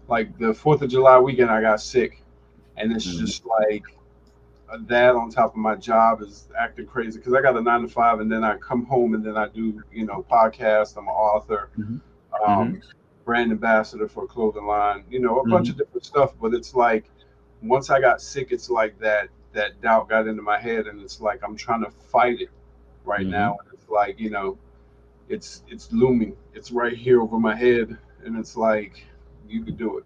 like the 4th of July weekend. I got sick, and it's just like that on top of my job is acting crazy because I got a 9 to 5, and then I come home and then I do podcast. I'm an author, brand ambassador for a clothing line, a bunch of different stuff. But it's like once I got sick, it's like that doubt got into my head, and it's like I'm trying to fight it right now. And it's like it's looming. It's right here over my head, and it's like you could do it.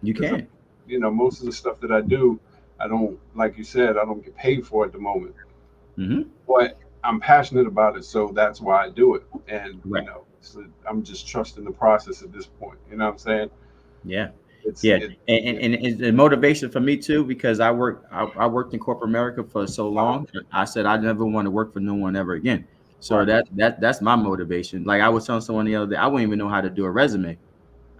You can. Most of the stuff that I do, I don't, like you said, I don't get paid for at the moment. But I'm passionate about it, so that's why I do it. And I'm just trusting the process at this point. You know what I'm saying? Yeah. And it's a motivation for me too, because I worked in corporate America for so long. I said I never want to work for no one ever again. So that's my motivation. Like I was telling someone the other day, I wouldn't even know how to do a resume.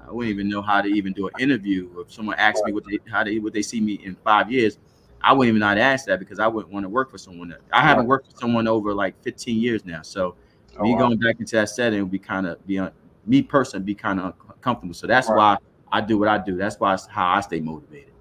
I wouldn't even know how to even do an interview. If someone asked me would they see me in 5 years, I wouldn't even know how to ask that because I wouldn't want to work for someone. I haven't worked for someone over like 15 years now. So me going back into that setting would be kind of me personally be kind of uncomfortable. So that's why I do what I do. That's why how I stay motivated.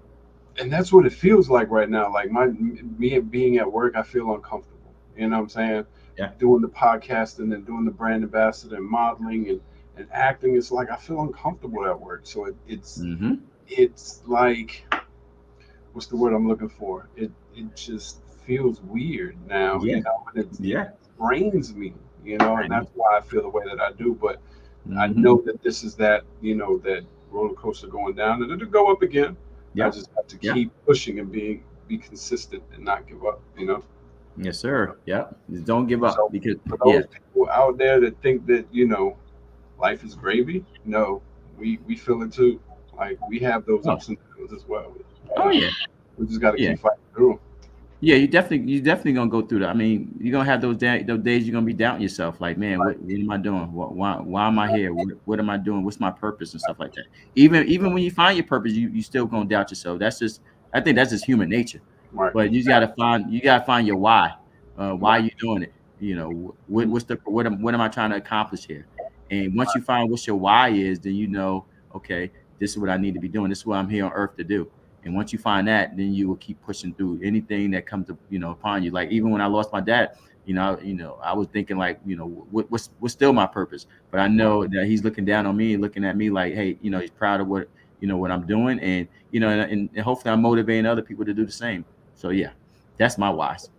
And that's what it feels like right now. Like me being at work, I feel uncomfortable. You know what I'm saying? Yeah. Doing the podcasting and doing the brand ambassador and modeling and acting, it's like I feel uncomfortable at work. So it's like, what's the word I'm looking for? It just feels weird now. Yeah. And it drains me. And that's why I feel the way that I do. But I Mm-hmm. know that this is that that roller coaster going down, and it'll go up again. I just have to keep pushing and be consistent and not give up. Yes, sir. Yeah. Just don't give up, So because for those people out there that think that life is gravy, no, we feel it too. Like we have those ups and downs as well. Oh yeah. We just got to keep fighting through. Yeah, you definitely gonna go through that. I mean, you're gonna have those days you're gonna be doubting yourself, like, man, what am I doing? Why am I here? What am I doing? What's my purpose and stuff like that. Even when you find your purpose, you still gonna doubt yourself. I think that's just human nature. Right. But you gotta find your why. Why are you doing it? What am I trying to accomplish here? And once you find what your why is, then okay, this is what I need to be doing. This is what I'm here on earth to do. And once you find that, then you will keep pushing through anything that comes upon you. Like even when I lost my dad, I was thinking like, what's still my purpose? But I know that he's looking down on me and looking at me like, hey, he's proud of what I'm doing, and and hopefully I'm motivating other people to do the same. So yeah, that's my whys.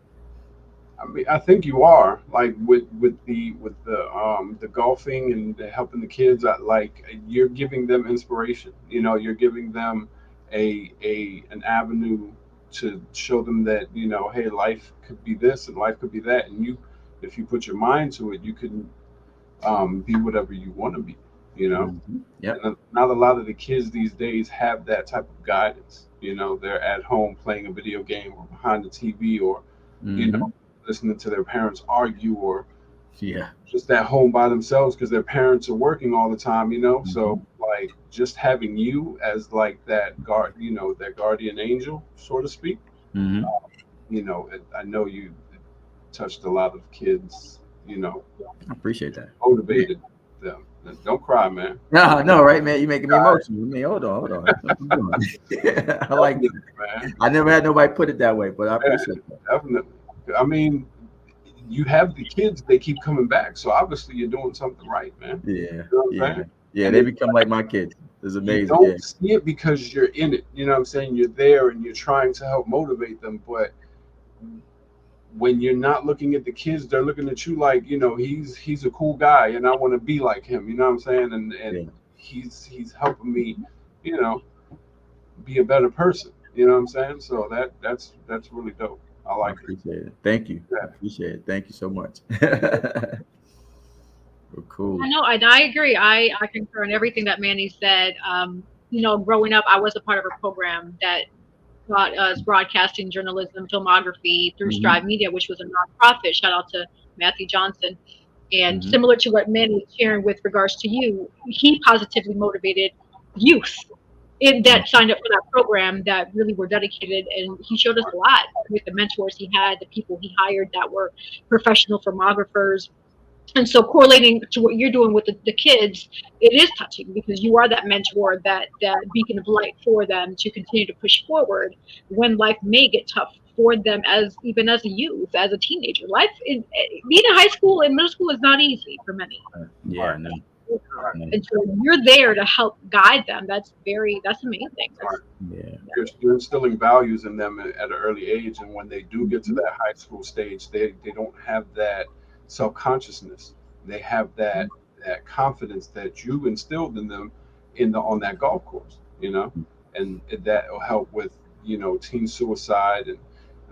I mean, I think you are like with the golfing and helping the kids. Like you're giving them inspiration. You're giving them an avenue to show them that hey, life could be this and life could be that, and if you put your mind to it, you can be whatever you want to be. Mm-hmm. Yep. And not a lot of the kids these days have that type of guidance. They're at home playing a video game or behind the TV or listening to their parents argue or just at home by themselves because their parents are working all the time. So like just having you as like that that guardian angel, so to speak. I know you touched a lot of kids. I appreciate that. Motivated them. Don't cry, man. No, right, man. You're making me emotional. I mean, hold on. I like it, man. I never had nobody put it that way, but I appreciate that. Definitely. I mean, you have the kids; they keep coming back. So obviously, you're doing something right, man. Yeah. They become like my kids. It's amazing. You don't see it because you're in it. You know what I'm saying? You're there and you're trying to help motivate them, but when you're not looking at the kids, they're looking at you like, he's a cool guy and I want to be like him. You know what I'm saying? And he's helping me, be a better person. You know what I'm saying? So that's really dope. I I like it. appreciate it. Thank you. I Yeah. appreciate it. Thank you so much. Well, cool. I know, and I agree. I concur in everything that Manny said. Growing up, I was a part of a program that taught us broadcasting, journalism, filmography through Hmm. Strive Media, which was a nonprofit. Shout out to Matthew Johnson. And Hmm. similar to what Manny was sharing with regards to you, he positively motivated youth that signed up for that program that really were dedicated. And he showed us a lot with the mentors he had, the people he hired that were professional filmographers. And so correlating to what you're doing with the kids, it is touching because you are that mentor, that beacon of light for them to continue to push forward when life may get tough for them, as even as a youth, as a teenager. Being in high school and middle school is not easy for many. Yeah, no, no. And so you're there to help guide them. That's amazing. Right. Yeah. Yeah. You're instilling values in them at an early age, and when they do get to Mhm. that high school stage, they don't have that self consciousness. They have that confidence that you instilled in them on that golf course. And that will help with teen suicide and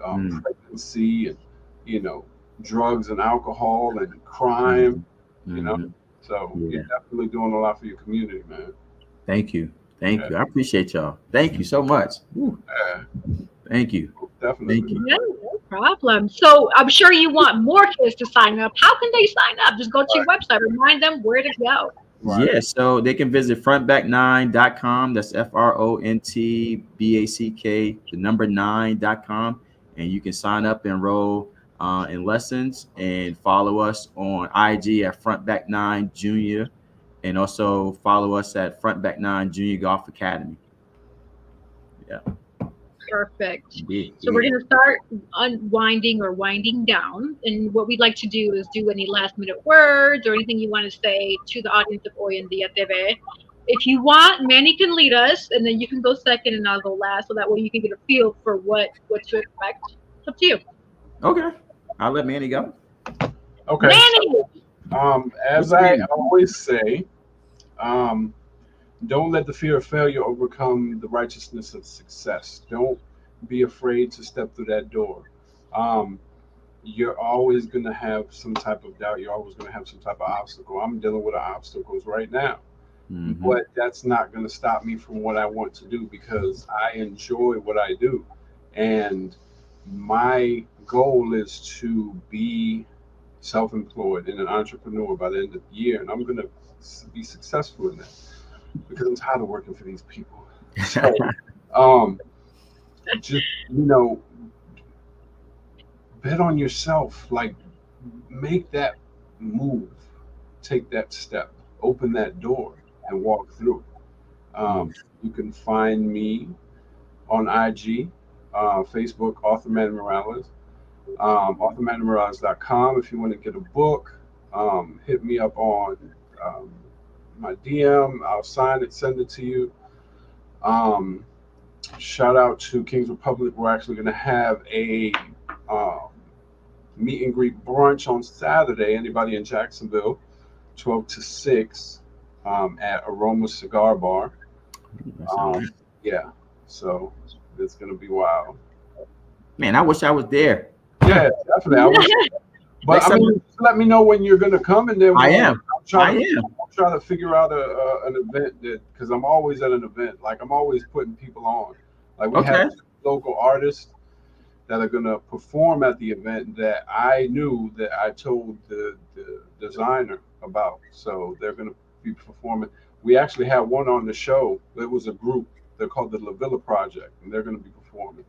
Mm. pregnancy and you know drugs and alcohol and crime. Hmm. You know, Hmm. so you're Yeah. definitely doing a lot for your community, man. Thank you. Thank Yeah, you. I appreciate y'all. Thank you so much. Woo. yeah, Thank you. definitely. Thank you. Yeah, no problem. So I'm sure you want more kids to sign up. How can they sign up? Just go to your Right, website, remind them where to go. right. Yeah, so they can visit frontback9.com. That's FRONTBACK, the number 9.com. And you can sign up, enroll in lessons, and follow us on IG at Frontback9 Junior. And also follow us at Frontback9 Junior Golf Academy. Yeah. Perfect. Yeah. So we're Yeah. going to start unwinding or winding down. And what we'd like to do is do any last minute words or anything you want to say to the audience of Hoy en Dia TV. If you want, Manny can lead us, and then you can go second, and I'll go last, so that way you can get a feel for what to expect. It's up to you, Okay. I'll let Manny go. Okay, Manny. as What's I Manny? always say, um, don't let the fear of failure overcome the righteousness of success. Don't be afraid to step through that door. Um, you're always going to have some type of doubt. You're always going to have some type of obstacle. I'm dealing with obstacles right now, Mm-hmm. but that's not going to stop me from what I want to do because I enjoy what I do. And my goal is to be self employed and an entrepreneur by the end of the year. And I'm going to be successful in that because I'm tired of working for these people. So, um, just, bet on yourself. Like, make that move, take that step, open that door, and walk through it. Mm. You can find me on IG, Facebook, Author Man Morales, authormanmorales.com. If you want to get a book, hit me up on um, my DM. I'll sign it, send it to you. Um, Shout out to Kings Republic. We're actually going to have a um, meet and greet brunch on Saturday. Anybody in Jacksonville, 12 to 6 at Aroma Cigar Bar. That's all right. Yeah, so it's going to be wild. Man, I wish I was there. Yeah, definitely. I wish, but Next I time mean, just let me know when you're going to come, and then I we'll, am. I'm trying I to am. I'm trying to figure out an event that because I'm always at an event. Like I'm always putting people on. Like we have Okay. local artists that are going to perform at the event that I knew that I told the designer about. So they're going to be performing. We actually had one on the show. It was a group. They're called the La Villa Project, and they're going to be performing.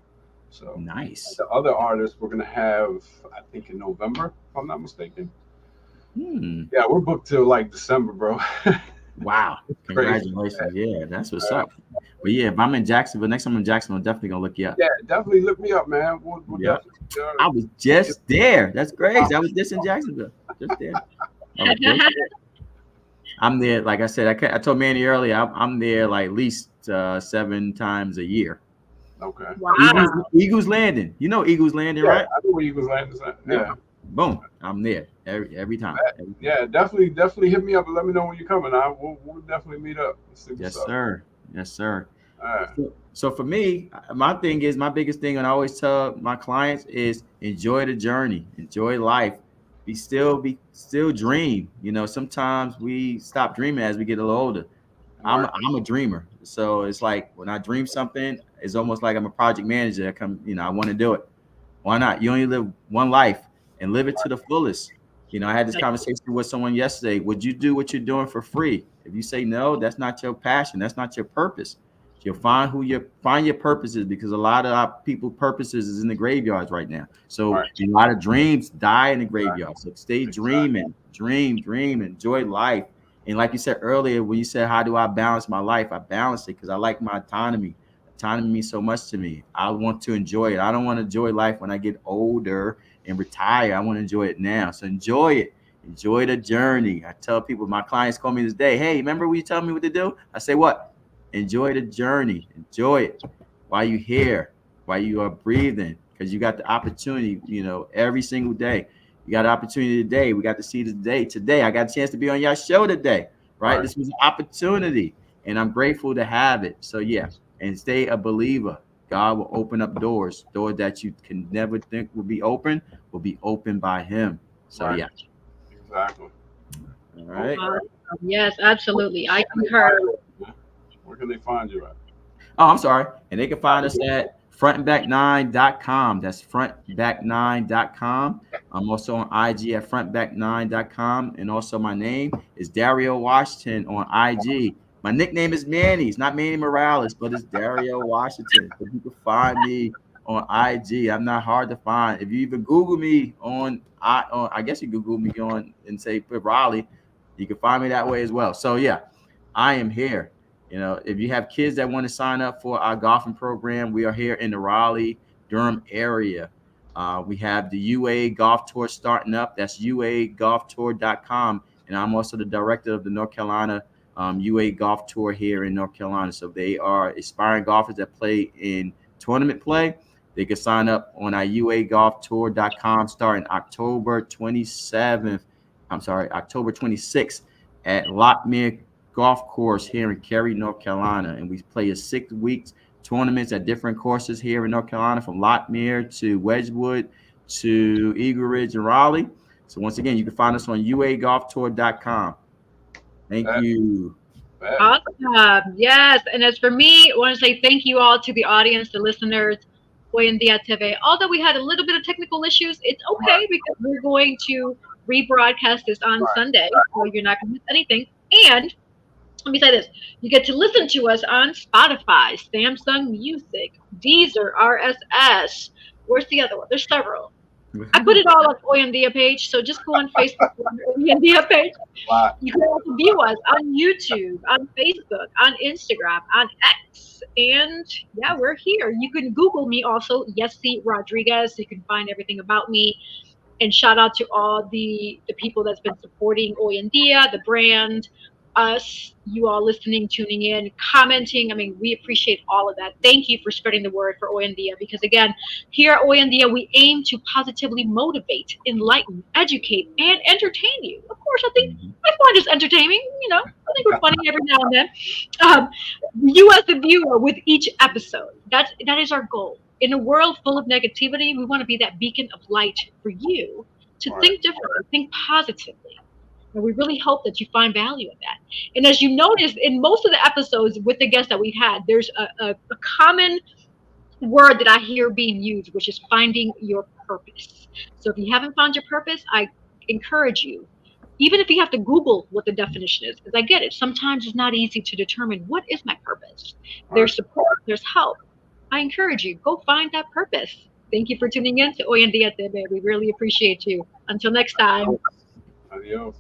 So Nice. the other artists we're going to have, I think, in November, if I'm not mistaken. Hmm. Yeah, we're booked till like December, bro. Wow. Crazy. Congratulations. Yeah, that's what's up. But yeah, if I'm in Jacksonville, next time I'm in Jacksonville, I'm definitely gonna look you up. Yeah, definitely look me up, man. We'll Yeah. definitely. I was just there. That's crazy. I was just in Jacksonville. Just there. I was just there. I'm there, like I said, I told Manny earlier, I'm there like at least 7 times a year. Okay. Wow. Eagles Landing. You know Eagles Landing, Yeah, right? I know where Eagles Land is at. Yeah. Boom. I'm there every time. Yeah, definitely hit me up and let me know when you're coming. We'll definitely meet up. Let's see what's Yes, up. sir. Yes, sir. Ah, So for me, my thing is my biggest thing, and I always tell my clients is enjoy the journey, enjoy life, be still dream. Sometimes we stop dreaming as we get a little older. I'm right, I'm a dreamer, so it's like when I dream something, it's almost like I'm a project manager. I want to do it. Why not? You only live one life and live it to the fullest. I had this conversation with someone yesterday. Would you do what you're doing for free? If you say no, that's not your passion. That's not your purpose. You'll find your purposes, because a lot of our people purposes is in the graveyards right now. So right, a lot of dreams die in the graveyard. So stay exactly. dreaming, dream, enjoy life. And like you said earlier, when you said, how do I balance my life? I balance it because I like my autonomy. Autonomy means so much to me. I want to enjoy it. I don't want to enjoy life when I get older and retire. I want to enjoy it now. So enjoy it. Enjoy the journey. I tell people, my clients call me this day, hey, remember when you tell me what to do? I say, what? Enjoy the journey. Enjoy it while you're here, while you are breathing, because you got the opportunity, every single day. You got an opportunity today. We got to see today. Today, I got a chance to be on your show today, right? Right, This was an opportunity, and I'm grateful to have it. So, yeah, and stay a believer. God will open up doors that you can never think will be opened by Him. So, right, yeah. exactly. All right. Okay. Yes, Where absolutely. I can they concur. find you at, man? Where can they find you at? Oh, I'm sorry. And they can find us at frontandback9.com. That's frontback9.com. I'm also on IG at frontback9.com. And also my name is Darryel Washington on IG. My nickname is Manny. It's not Manny Morales, but it's Darryel Washington. So you can find me on IG. I'm not hard to find. If you even Google me I guess you Google me on and say put Raleigh, you can find me that way as well. So yeah, I am here. If you have kids that want to sign up for our golfing program, we are here in the Raleigh, Durham area. We have the UA Golf Tour starting up. That's uagolftour.com. And I'm also the director of the North Carolina UA Golf Tour here in North Carolina. So they are aspiring golfers that play in tournament play. They can sign up on our uagolftour.com starting October 27th. I'm sorry, October 26th at Lockmere Golf Course here in Cary, North Carolina. And we play a 6 weeks tournaments at different courses here in North Carolina, from Lockmere to Wedgwood to Eagle Ridge and Raleigh. So once again, you can find us on uagolftour.com. Thank Bet, you. bet. Awesome. Yes. And as for me, I want to say thank you all to the audience, the listeners. Hoy en día TV. Although we had a little bit of technical issues, it's Right, okay because we're going to rebroadcast this on right. Sunday, so you're not going to miss anything. And let me say this: you get to listen to us on Spotify, Samsung Music, Deezer, RSS. Where's the other one? There's several. I put it all on Oyandia page, so just go on Facebook on Oyandia page. Lot. You can also view us on YouTube, on Facebook, on Instagram, on X, and yeah, we're here. You can Google me also, Yessi Rodriguez. You can find everything about me. And shout out to all the people that's been supporting Oyandia, the brand, us, you all listening, tuning in, commenting. I mean, we appreciate all of that. Thank you for spreading the word for Oyandia, because again, here at Oyandia, we aim to positively motivate, enlighten, educate, and entertain you. Of course, Mhm. I find us entertaining. I think we're funny every now and then. Um, you as the viewer with each episode. That is our goal. In a world full of negativity, we want to be that beacon of light for you to Right, think differently, think positively. And we really hope that you find value in that. And as you notice in most of the episodes with the guests that we've had, there's a common word that I hear being used, which is finding your purpose. So if you haven't found your purpose, I encourage you, even if you have to Google what the definition is, because I get it. Sometimes it's not easy to determine what is my purpose. right. There's support, there's help. I encourage you, go find that purpose. Thank you for tuning in to Hoy en Día TV. We really appreciate you. Until next time. Adios. Adios.